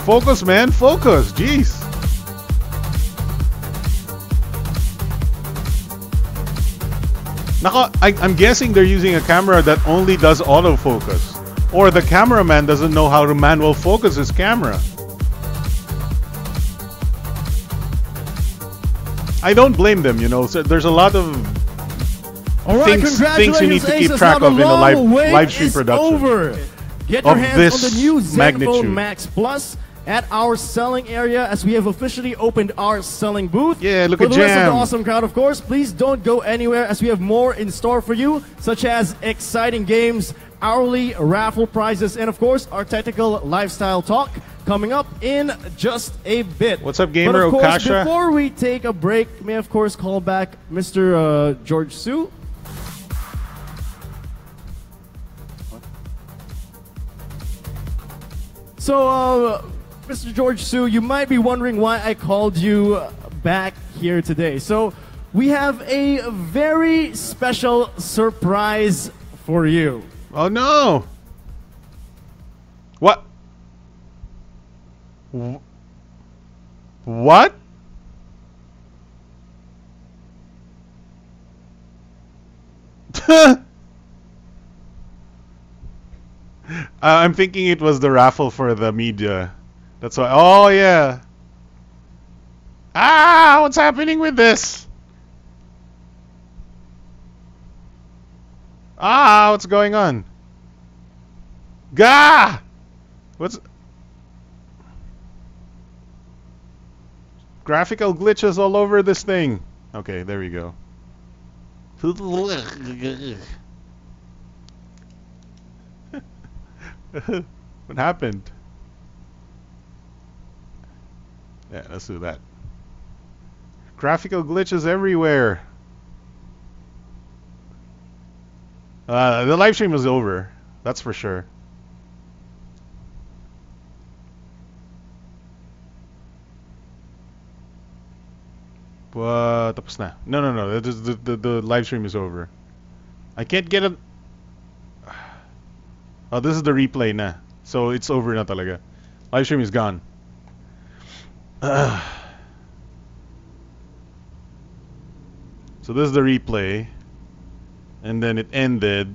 Focus, man, focus. Jeez. I'm guessing they're using a camera that only does autofocus. Or the cameraman doesn't know how to manual focus his camera. I don't blame them, you know. So there's a lot of things you need to keep track of in a live stream production. Over. Get your Of hands on this the new Zenfone magnitude. Max Plus at our selling area as we have officially opened our selling booth. Yeah, look for at the rest of the Jam. awesome crowd, of course, please don't go anywhere as we have more in store for you, such as exciting games, hourly raffle prizes, and of course, our technical lifestyle talk coming up in just a bit. What's up, gamer But of course, Okasha? before we take a break, may I of course call back Mr. George Su. So, Mr. George Su, you might be wondering why I called you back here today. So, we have a very special surprise for you. Oh no! What? What? I'm thinking it was the raffle for the media. That's why. Oh yeah. Ah, what's happening with this? Ah, what's going on? Gah! What's graphical glitches all over this thing? Okay, there we go. What happened? Yeah, let's do that. Graphical glitches everywhere. The live stream is over. That's for sure. Tapos na. No. The live stream is over. I can't get it. Oh, this is the replay na. So it's over na talaga. Live stream is gone. So this is the replay. And then it ended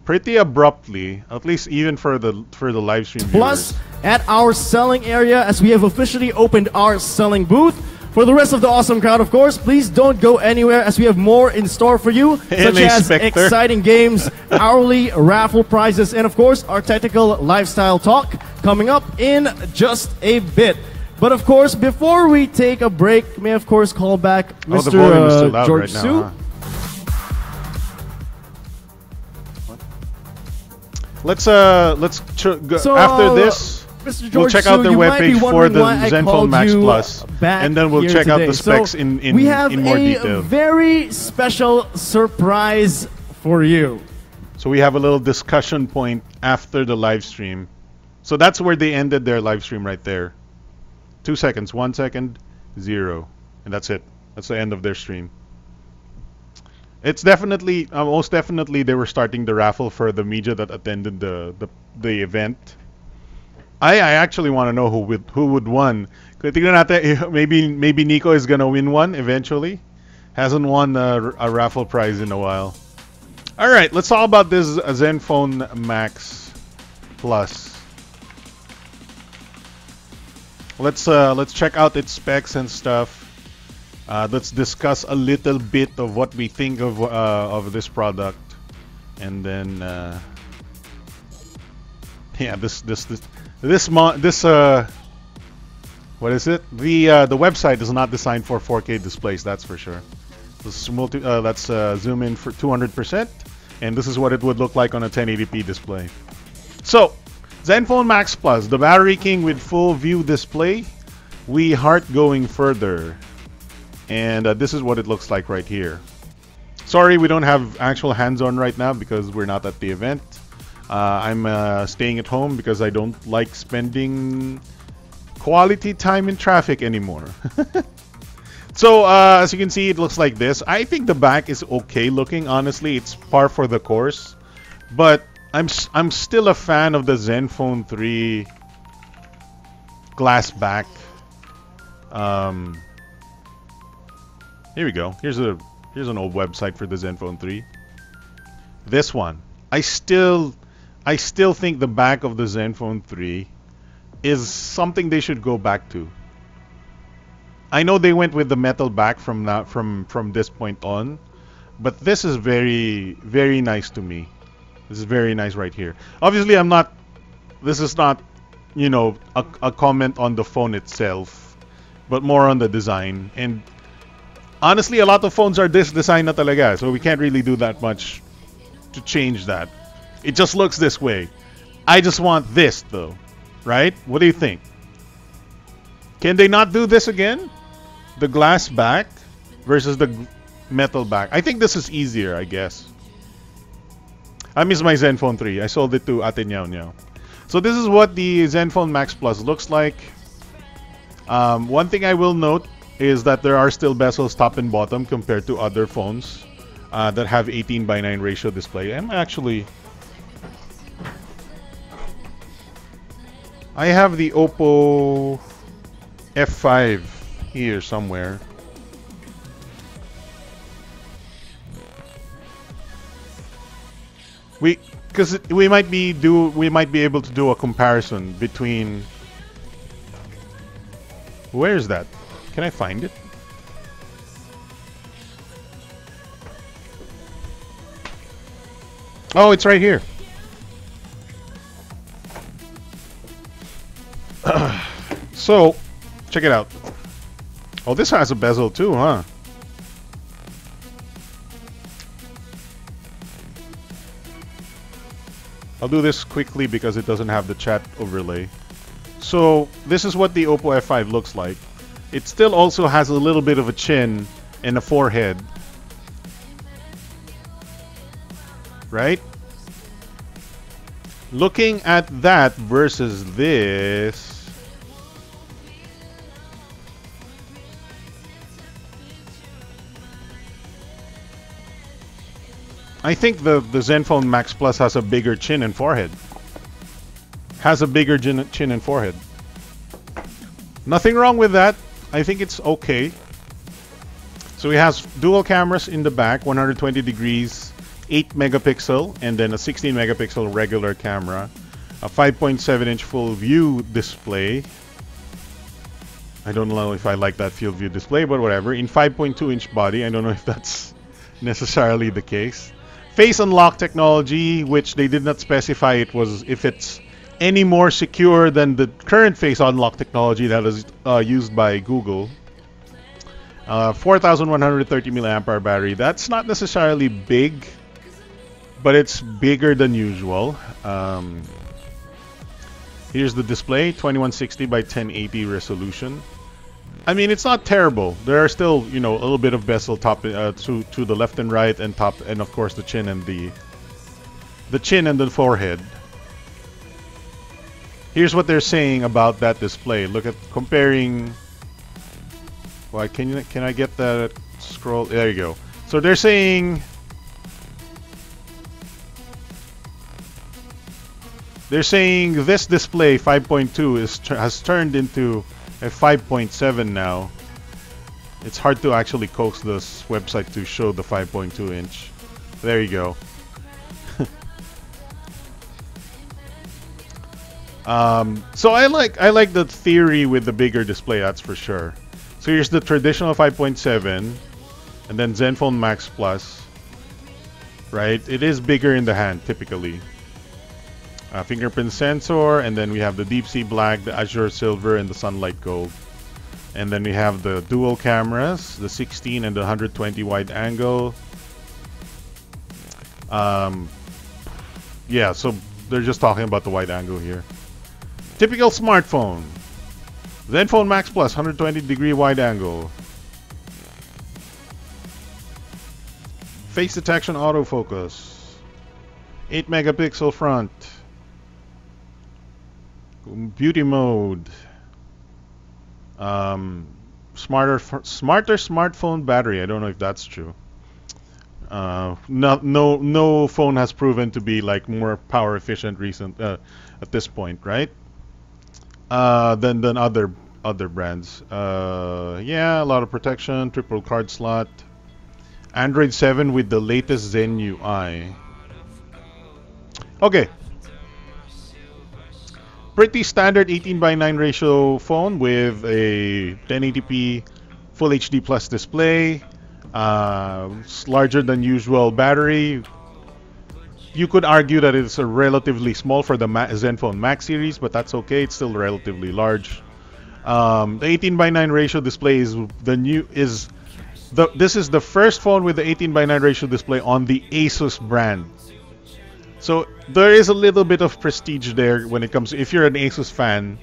pretty abruptly, at least even for the live stream Plus, viewers. at our selling area, as we have officially opened our selling booth. For the rest of the awesome crowd, of course, please don't go anywhere as we have more in store for you, such as Spectre. exciting games, hourly raffle prizes, and of course, our technical lifestyle talk coming up in just a bit. But of course, before we take a break, may I of course call back Oh, the volume is too Mr. loud George right Su. now, huh? Let's go So, after this. Mr. George, we'll check out their you might be webpage for wondering the why I Zenfone called Max you Plus, back and then we'll here check out today. the specs So in we have more a detail. very special surprise for you. So we have a little discussion point after the live stream. So that's where they ended their live stream right there. 2 seconds, 1 second, 0, and that's it. That's the end of their stream. It's definitely, most definitely, they were starting the raffle for the media that attended the event. I actually want to know who would won. Tignan natin, maybe Nico is gonna win one eventually. Hasn't won a raffle prize in a while. All right, let's talk about this Zenfone Max Plus. Let's check out its specs and stuff. Let's discuss a little bit of what we think of this product, and then yeah, this what is it? The website is not designed for 4K displays, that's for sure. Let's zoom in for 200%, and this is what it would look like on a 1080p display. So, Zenfone Max Plus, the battery king with full view display. We heart going further, and this is what it looks like right here. Sorry, we don't have actual hands-on right now because we're not at the event. I'm staying at home because I don't like spending quality time in traffic anymore. So as you can see, it looks like this. I think the back is okay looking. Honestly, it's par for the course, but I'm still a fan of the Zenfone 3 glass back. Here we go. Here's an old website for the Zenfone 3. This one. I still think the back of the Zenfone 3 is something they should go back to. I know they went with the metal back from this point on, but this is very, very nice to me. This is very nice right here. Obviously, this is not, you know, a comment on the phone itself, but more on the design. And honestly, a lot of phones are this design na talaga, so we can't really do that much to change that. It just looks this way. I just want this though, right? What do you think? Can they not do this again? The glass back versus the metal back. I think this is easier, I guess. I miss my Zenfone 3. I sold it to Ate Nyao Nyao. So this is what the Zenfone Max Plus looks like. One thing I will note is that there are still bezels top and bottom compared to other phones that have 18:9 ratio display. I have the Oppo F5 here somewhere. Because we might be able to do a comparison between. Where is that? Can I find it? Oh, it's right here. So, check it out. Oh, this has a bezel too, huh? I'll do this quickly because it doesn't have the chat overlay. So, this is what the Oppo F5 looks like. It still also has a little bit of a chin and a forehead. Right? Looking at that versus this, I think the Zenfone Max Plus has a bigger chin and forehead. Has a bigger chin and forehead. Nothing wrong with that. I think it's okay. So it has dual cameras in the back, 120 degrees, 8 megapixel, and then a 16 megapixel regular camera. A 5.7-inch full view display. I don't know if I like that field view display, but whatever. In 5.2-inch body, I don't know if that's necessarily the case. Face unlock technology, which they did not specify if it's any more secure than the current face unlock technology that is used by Google. 4,130 milliampere hour battery. That's not necessarily big, but it's bigger than usual. Here's the display, 2160 by 1080 resolution. I mean, it's not terrible. There are still, you know, a little bit of bezel top to the left and right, and top, and of course the chin and the forehead. Here's what they're saying about that display. Look at comparing. Why can I get that scroll? There you go. So they're saying this display 5.2 has turned into a 5.7 now. It's hard to actually coax this website to show the 5.2 inch. There you go. So I like the theory with the bigger display, that's for sure. So here's the traditional 5.7, and then Zenfone Max Plus. Right, it is bigger in the hand typically. Fingerprint sensor, and then we have the deep sea black, the azure silver, and the sunlight gold. And then we have the dual cameras, the 16 and the 120 wide angle. Yeah, so they're just talking about the wide angle here. Typical smartphone. Zenfone Max Plus, 120-degree wide angle. Face detection autofocus. 8 megapixel front. Beauty mode. Smarter smartphone battery. I don't know if that's true. No phone has proven to be like more power efficient at this point, right? Than other brands. Yeah, a lot of protection, triple card slot. Android 7 with the latest Zen UI. Okay. Pretty standard 18:9 ratio phone with a 1080p Full HD Plus display. Larger than usual battery. You could argue that it's a relatively small for the Zenfone Max series, but that's okay. It's still relatively large. The 18:9 ratio display is this is the first phone with the 18:9 ratio display on the Asus brand. So there is a little bit of prestige there when it comes. If you're an Asus fan,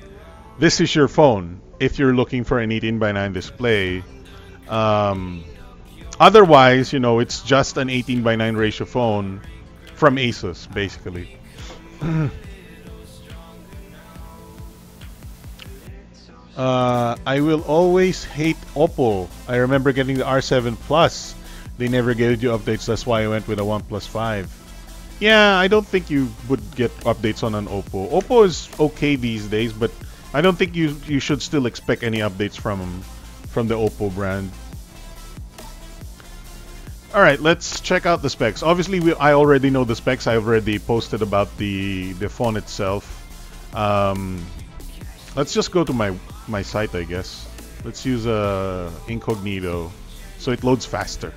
this is your phone. If you're looking for an 18:9 display, otherwise, you know, it's just an 18:9 ratio phone from Asus, basically. I will always hate Oppo. I remember getting the R7 Plus. They never gave you updates. That's why I went with a OnePlus 5. Yeah, I don't think you would get updates on an Oppo. Oppo is okay these days, but I don't think you should still expect any updates from the Oppo brand. All right, let's check out the specs. Obviously, I already know the specs. I already posted about the phone itself. Let's just go to my site, I guess. Let's use incognito so it loads faster.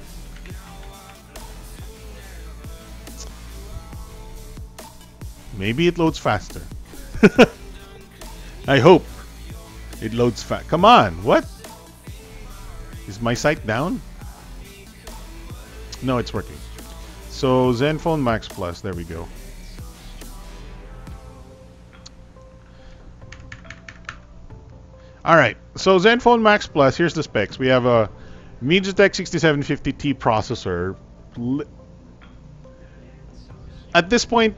Maybe it loads faster. I hope it loads fast. Come on, what? Is my site down? No, it's working. So Zenfone Max Plus, there we go. Alright, so Zenfone Max Plus, here's the specs. We have a MediaTek 6750T processor. At this point,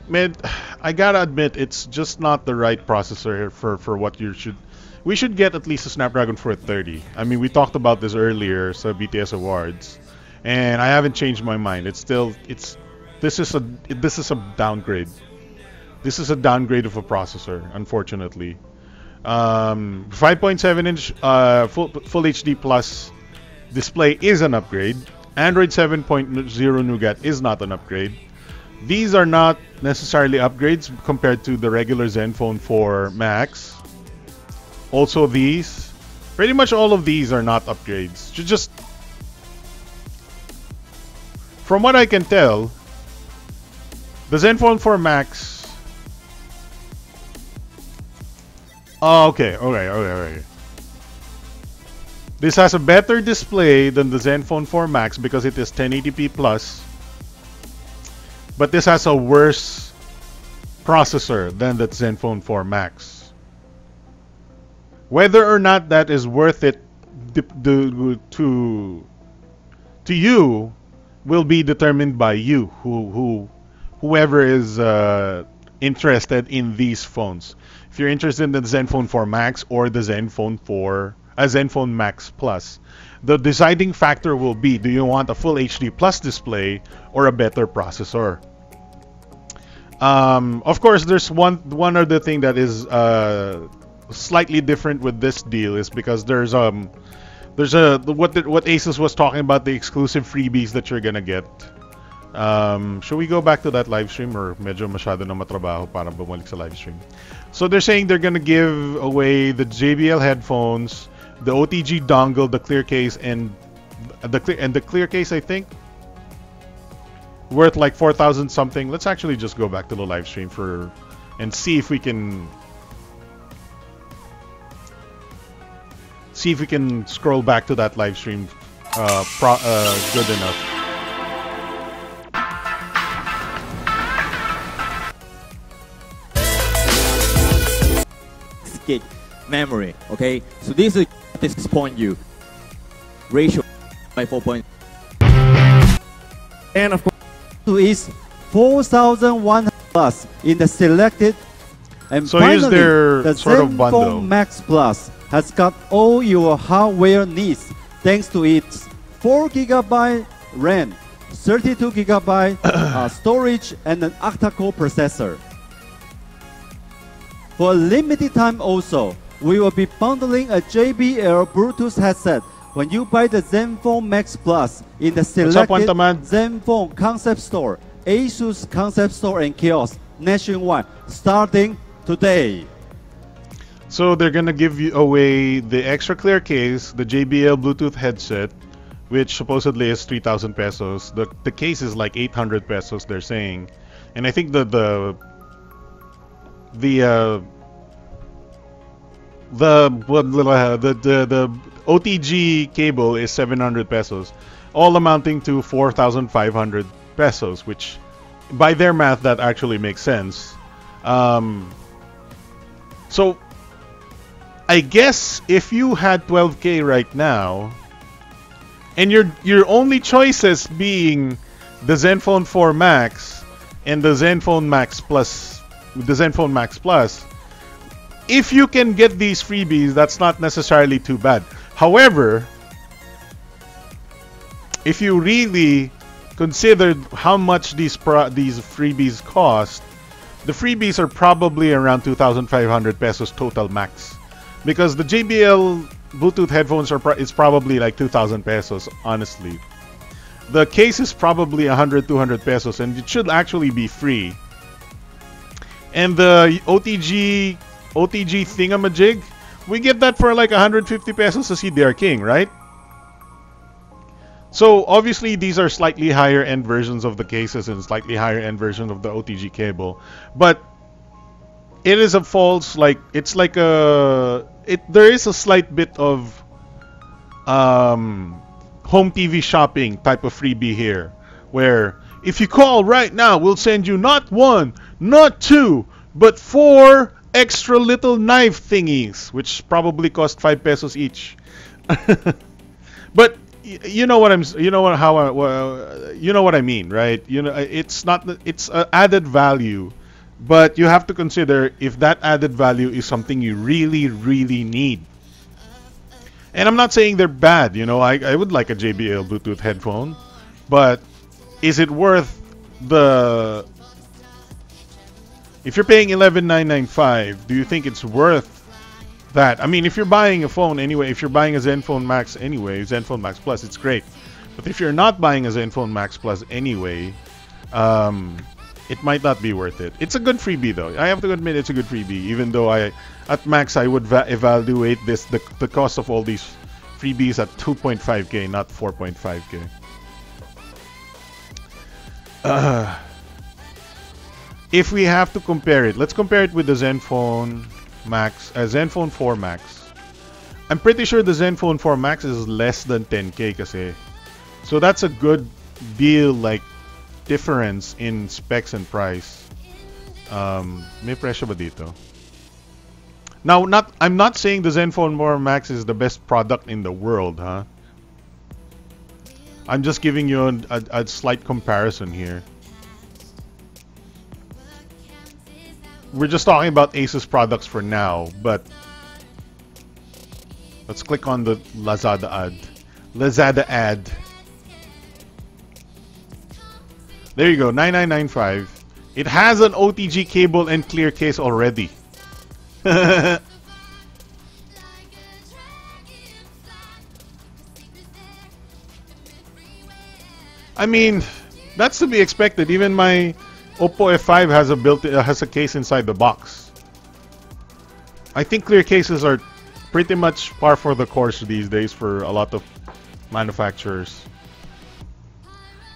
I gotta admit, it's just not the right processor for what you should. We should get at least a Snapdragon 430. I mean, we talked about this earlier, so BTS Awards, and I haven't changed my mind. This is a downgrade. This is a downgrade of a processor, unfortunately. 5.7-inch full HD Plus display is an upgrade. Android 7.0 Nougat is not an upgrade. These are not necessarily upgrades compared to the regular Zenfone 4 Max. Also these, pretty much all of these are not upgrades. Just from what I can tell, the Zenfone 4 Max. Oh, okay. This has a better display than the Zenfone 4 Max because it is 1080p plus. But this has a worse processor than the Zenfone 4 Max. Whether or not that is worth it to you will be determined by you, whoever is interested in these phones. If you're interested in the Zenfone 4 Max or the Zenfone Max Plus, the deciding factor will be: do you want a full HD plus display or a better processor? Of course, there's one other thing that is slightly different with this deal, is because there's what Asus was talking about, the exclusive freebies that you're gonna get. Should we go back to that live stream, or medyo masyado na matrabaho para bumalik sa live stream? So they're saying they're gonna give away the JBL headphones, the OTG dongle, the clear case, and the clear case, I think, worth like 4,000 something. Let's actually just go back to the live stream and see if we can scroll back to that live stream good enough. Gig memory. Okay, so this is U ratio by 4. And of course, is 4,100 plus in the selected. And so finally, here's their the sort of bundle. Zenfone Max Plus has got all your hardware needs thanks to its 4GB RAM, 32GB storage, and an octa-core processor. For a limited time also, we will be bundling a JBL Bluetooth headset when you buy the Zenfone Max Plus in the selected Zenfone Concept Store, Asus Concept Store, and Kiosk nationwide starting today. So they're gonna give you away the extra clear case, the JBL Bluetooth headset, which supposedly is 3,000 pesos. The case is like 800 pesos, they're saying, and I think the OTG cable is 700 pesos, all amounting to 4,500 pesos, which by their math that actually makes sense. So I guess if you had 12K right now, and your only choices being the Zenfone 4 Max and the Zenfone Max Plus, if you can get these freebies, that's not necessarily too bad. However, if you really considered how much these freebies cost, the freebies are probably around 2,500 pesos total max. Because the JBL Bluetooth headphones it's probably like 2,000 pesos, honestly. The case is probably 100, 200 pesos, and it should actually be free. And the OTG thingamajig, we get that for like 150 pesos sa CDR King, right? So obviously these are slightly higher end versions of the cases and slightly higher end version of the OTG cable, but it is a false, like, it's like there is a slight bit of home TV shopping type of freebie here, where if you call right now, we'll send you not 1, not 2, but 4 extra little knife thingies, which probably cost 5 pesos each. But you know what I mean, right? You know, it's added value, but you have to consider if that added value is something you really, really need. And I'm not saying they're bad, you know. I would like a JBL Bluetooth headphone, but is it worth the... If you're paying 11,995, do you think it's worth that? I mean, if you're buying a phone anyway, if you're buying a Zenfone Max anyway, Zenfone Max Plus, it's great. But if you're not buying a Zenfone Max Plus anyway, it might not be worth it. It's a good freebie though. I have to admit it's a good freebie, even though at max I would evaluate the cost of all these freebies at 2.5k, not 4.5k. If we have to compare it, let's compare it with the Zenfone Max, Zenfone 4 Max. I'm pretty sure the Zenfone 4 Max is less than 10k kasi. So that's a good deal, like difference in specs and price. May presyo ba dito? Now, I'm not saying the Zenfone 4 Max is the best product in the world, huh? I'm just giving you a slight comparison here. We're just talking about Asus products for now, but let's click on the Lazada ad. Lazada ad. There you go, 9995. It has an OTG cable and clear case already. I mean, that's to be expected. Even my Oppo F5 has a case inside the box. I think clear cases are pretty much par for the course these days for a lot of manufacturers.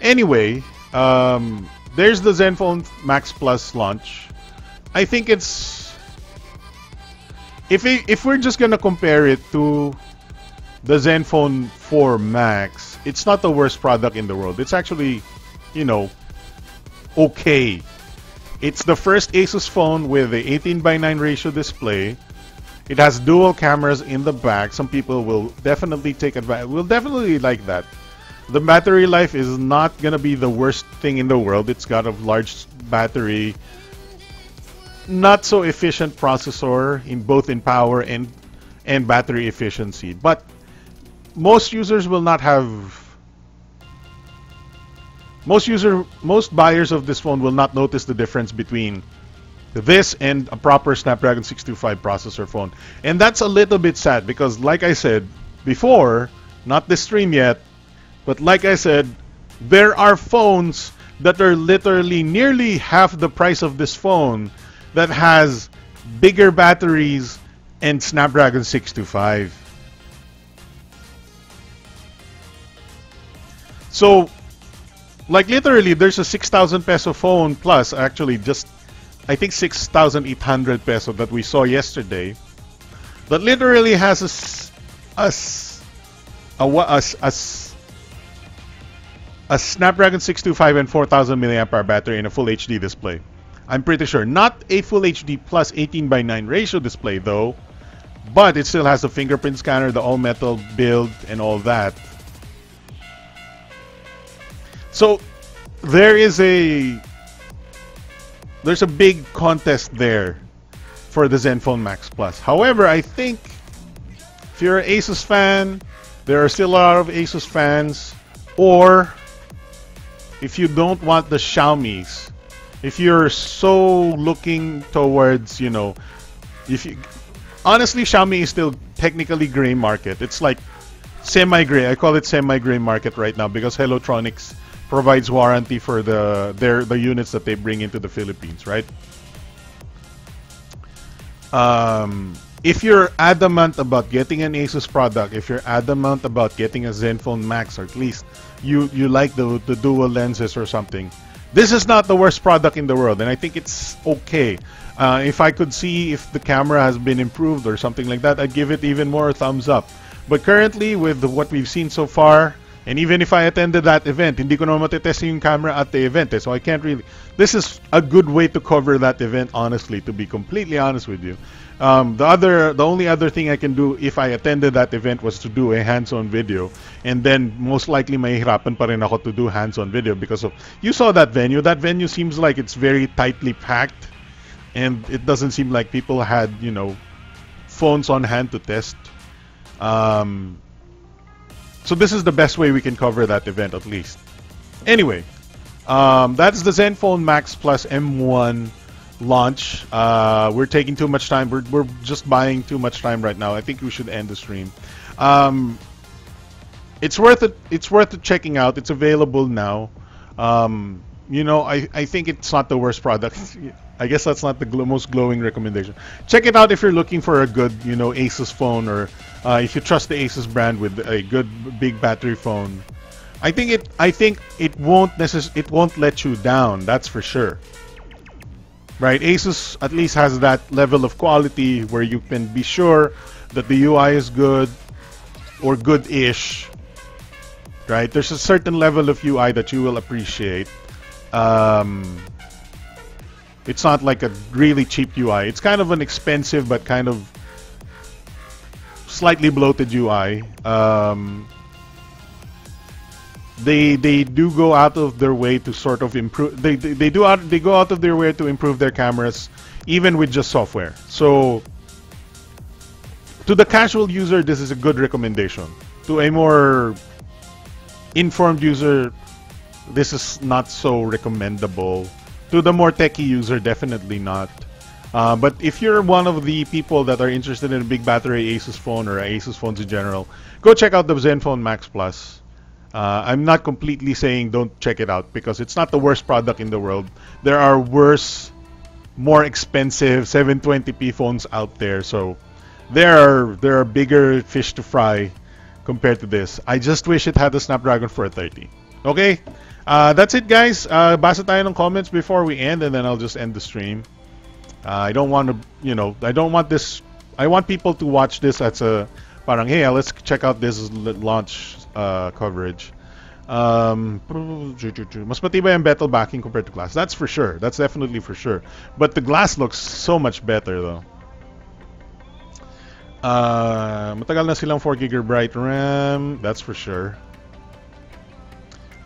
Anyway, there's the Zenfone Max Plus launch. I think it's, if we're just gonna compare it to the Zenfone 4 Max, it's not the worst product in the world. It's actually, you know, okay. It's the first Asus phone with a 18:9 ratio display. It has dual cameras in the back. Some people will definitely take advantage. Will definitely like that. The battery life is not gonna be the worst thing in the world. It's got a large battery, not so efficient processor in both in power and battery efficiency. But most users will not have. Most buyers of this phone will not notice the difference between this and a proper Snapdragon 625 processor phone. And that's a little bit sad because, like I said before, not this stream yet, but like I said, there are phones that are literally nearly half the price of this phone that has bigger batteries and Snapdragon 625. So, like literally, there's a 6,000 peso phone plus, actually just, I think 6,800 peso that we saw yesterday, that literally has a Snapdragon 625 and 4,000 milliampere hour battery and a full HD display. I'm pretty sure. Not a full HD plus 18:9 ratio display though, but it still has a fingerprint scanner, the all-metal build, and all that. So there's a big contest there for the Zenfone Max Plus. However, I think if you're an Asus fan, there are still a lot of Asus fans, or if you don't want the Xiaomi's, if you're so looking towards, you know, honestly, Xiaomi is still technically gray market. It's like semi-gray. I call it semi-gray market right now because Hellotronics provides warranty for the units that they bring into the Philippines, right? If you're adamant about getting an Asus product, if you're adamant about getting a Zenfone Max, or at least you like the dual lenses or something, this is not the worst product in the world, and I think it's okay. If I could see if the camera has been improved or something like that, I'd give it even more thumbs up. But currently, with what we've seen so far, and even if I attended that event, hindi ko naman matetest yung camera at the event, so I can't really. This is a good way to cover that event, honestly, to be completely honest with you. The only other thing I can do if I attended that event was to do a hands-on video, and then most likely mahihirapan pa rin ako to do hands-on video because of, you saw that venue. That venue seems like it's very tightly packed, and it doesn't seem like people had, you know, phones on hand to test. So this is the best way we can cover that event, at least. Anyway, that's the Zenfone Max Plus M1 launch. We're taking too much time. We're just buying too much time right now. I think we should end the stream. It's worth it. It's worth checking out. It's available now. You know, I think it's not the worst product. I guess that's not the most glowing recommendation. Check it out if you're looking for a good, you know, Asus phone, or if you trust the Asus brand with a good big battery phone. I think it won't let you down. That's for sure. Right? Asus at least has that level of quality where you can be sure that the UI is good or good-ish. Right? There's a certain level of UI that you will appreciate. It's not like a really cheap UI. It's kind of an expensive but kind of slightly bloated UI. They do go out of their way to sort of improve. They go out of their way to improve their cameras, even with just software. So to the casual user, this is a good recommendation. To a more informed user, this is not so recommendable. To the more techie user, definitely not. But if you're one of the people that are interested in a big battery Asus phone or Asus phones in general, go check out the Zenfone Max Plus. I'm not completely saying don't check it out, because it's not the worst product in the world. There are worse, more expensive 720p phones out there, so there are bigger fish to fry compared to this. I just wish it had the Snapdragon 430. Okay, that's it, guys. Basa tayo ng comments before we end, and then I'll just end the stream. I don't want to, I don't want this. I want people to watch this as a parang, hey, let's check out this launch coverage. Mas matibay ang bezel backing compared to glass. That's for sure. That's definitely for sure. But the glass looks so much better, though. Matagal na silang 4GB RAM. That's for sure.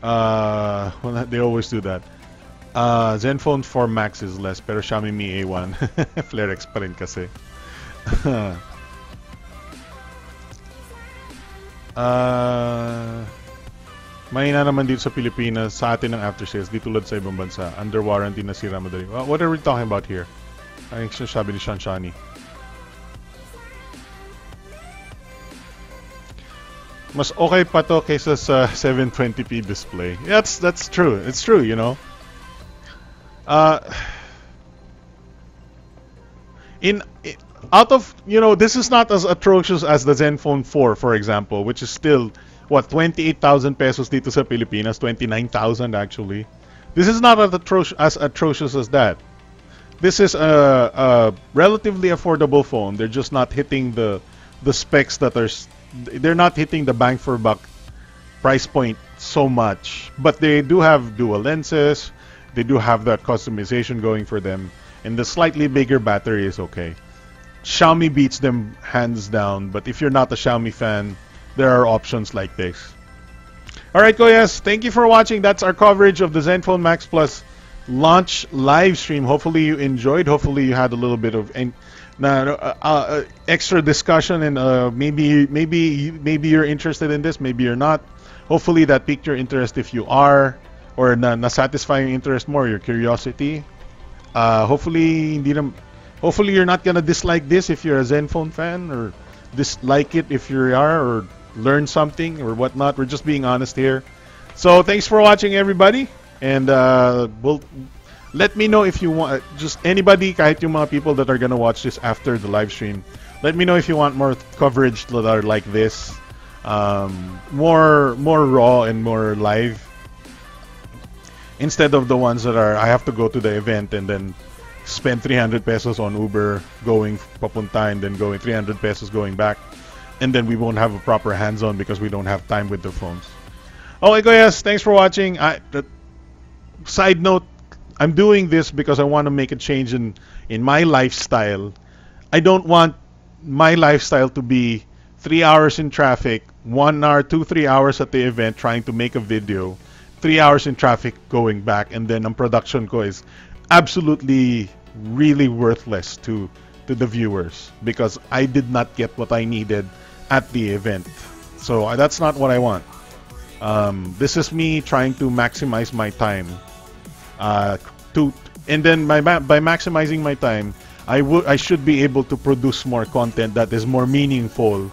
Well, they always do that. Zenfone 4 Max is less, pero Xiaomi Mi A1 Flarex pa rin kasi. Mahina naman dito sa Pilipinas sa atin ng aftersales, di tulad sa ibang bansa. Under warranty na sira madali. What are we talking about here? Ay, sabi ni Shanshani. Mas okay pa to kaysa sa 720p display. Yeah, that's true. It's true, out of, this is not as atrocious as the Zenfone 4, for example, which is still, what, 28,000 pesos dito sa Pilipinas, 29,000 actually. This is not as atrocious as that. This is a relatively affordable phone. They're just not hitting the specs that are, they're not hitting the bang for buck price point so much. But they do have dual lenses. They do have that customization going for them, and the slightly bigger battery is okay. Xiaomi beats them hands down, but if you're not a Xiaomi fan, there are options like this. Alright, Koyas, thank you for watching. That's our coverage of the Zenfone Max Plus launch live stream. Hopefully you enjoyed. Hopefully you had a little bit of extra discussion, and maybe you're interested in this, maybe you're not. Hopefully that piqued your interest if you are, or na-satisfy your interest more, your curiosity. Hopefully you're not gonna dislike this if you're a Zenfone fan, or dislike it if you are, or learn something or whatnot. We're just being honest here. So thanks for watching, everybody, and let me know if you want, just anybody, kahit yung mga people that are gonna watch this after the live stream, let me know if you want more coverage that are like this, more raw and more live, instead of the ones that are, I have to go to the event and then spend 300 pesos on Uber going papunta and then going 300 pesos going back, and then we won't have a proper hands-on because we don't have time with the phones. Okay, guys, thanks for watching. Side note, I'm doing this because I want to make a change in my lifestyle. I don't want my lifestyle to be 3 hours in traffic, 1 hour, 2-3 hours at the event trying to make a video, 3 hours in traffic going back, and then ang production ko is absolutely really worthless to the viewers because I did not get what I needed at the event. So that's not what I want. This is me trying to maximize my time. And then by maximizing my time, I should be able to produce more content that is more meaningful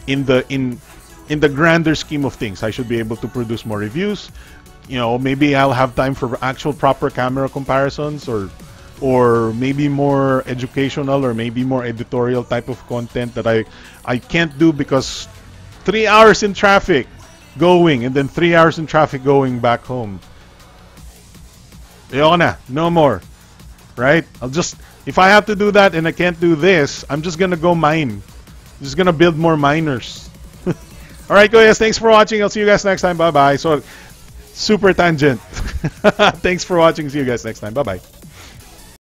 in the grander scheme of things. I should be able to produce more reviews. Maybe I'll have time for actual proper camera comparisons, or maybe more educational, or maybe more editorial type of content that I can't do because 3 hours in traffic going and then 3 hours in traffic going back home. Ayoko na, no more. Right? If I have to do that and I can't do this, I'm just gonna go mine. I'm just gonna build more miners. Alright, guys, thanks for watching. I'll see you guys next time. Bye bye. So super tangent. Thanks for watching. See you guys next time. Bye bye.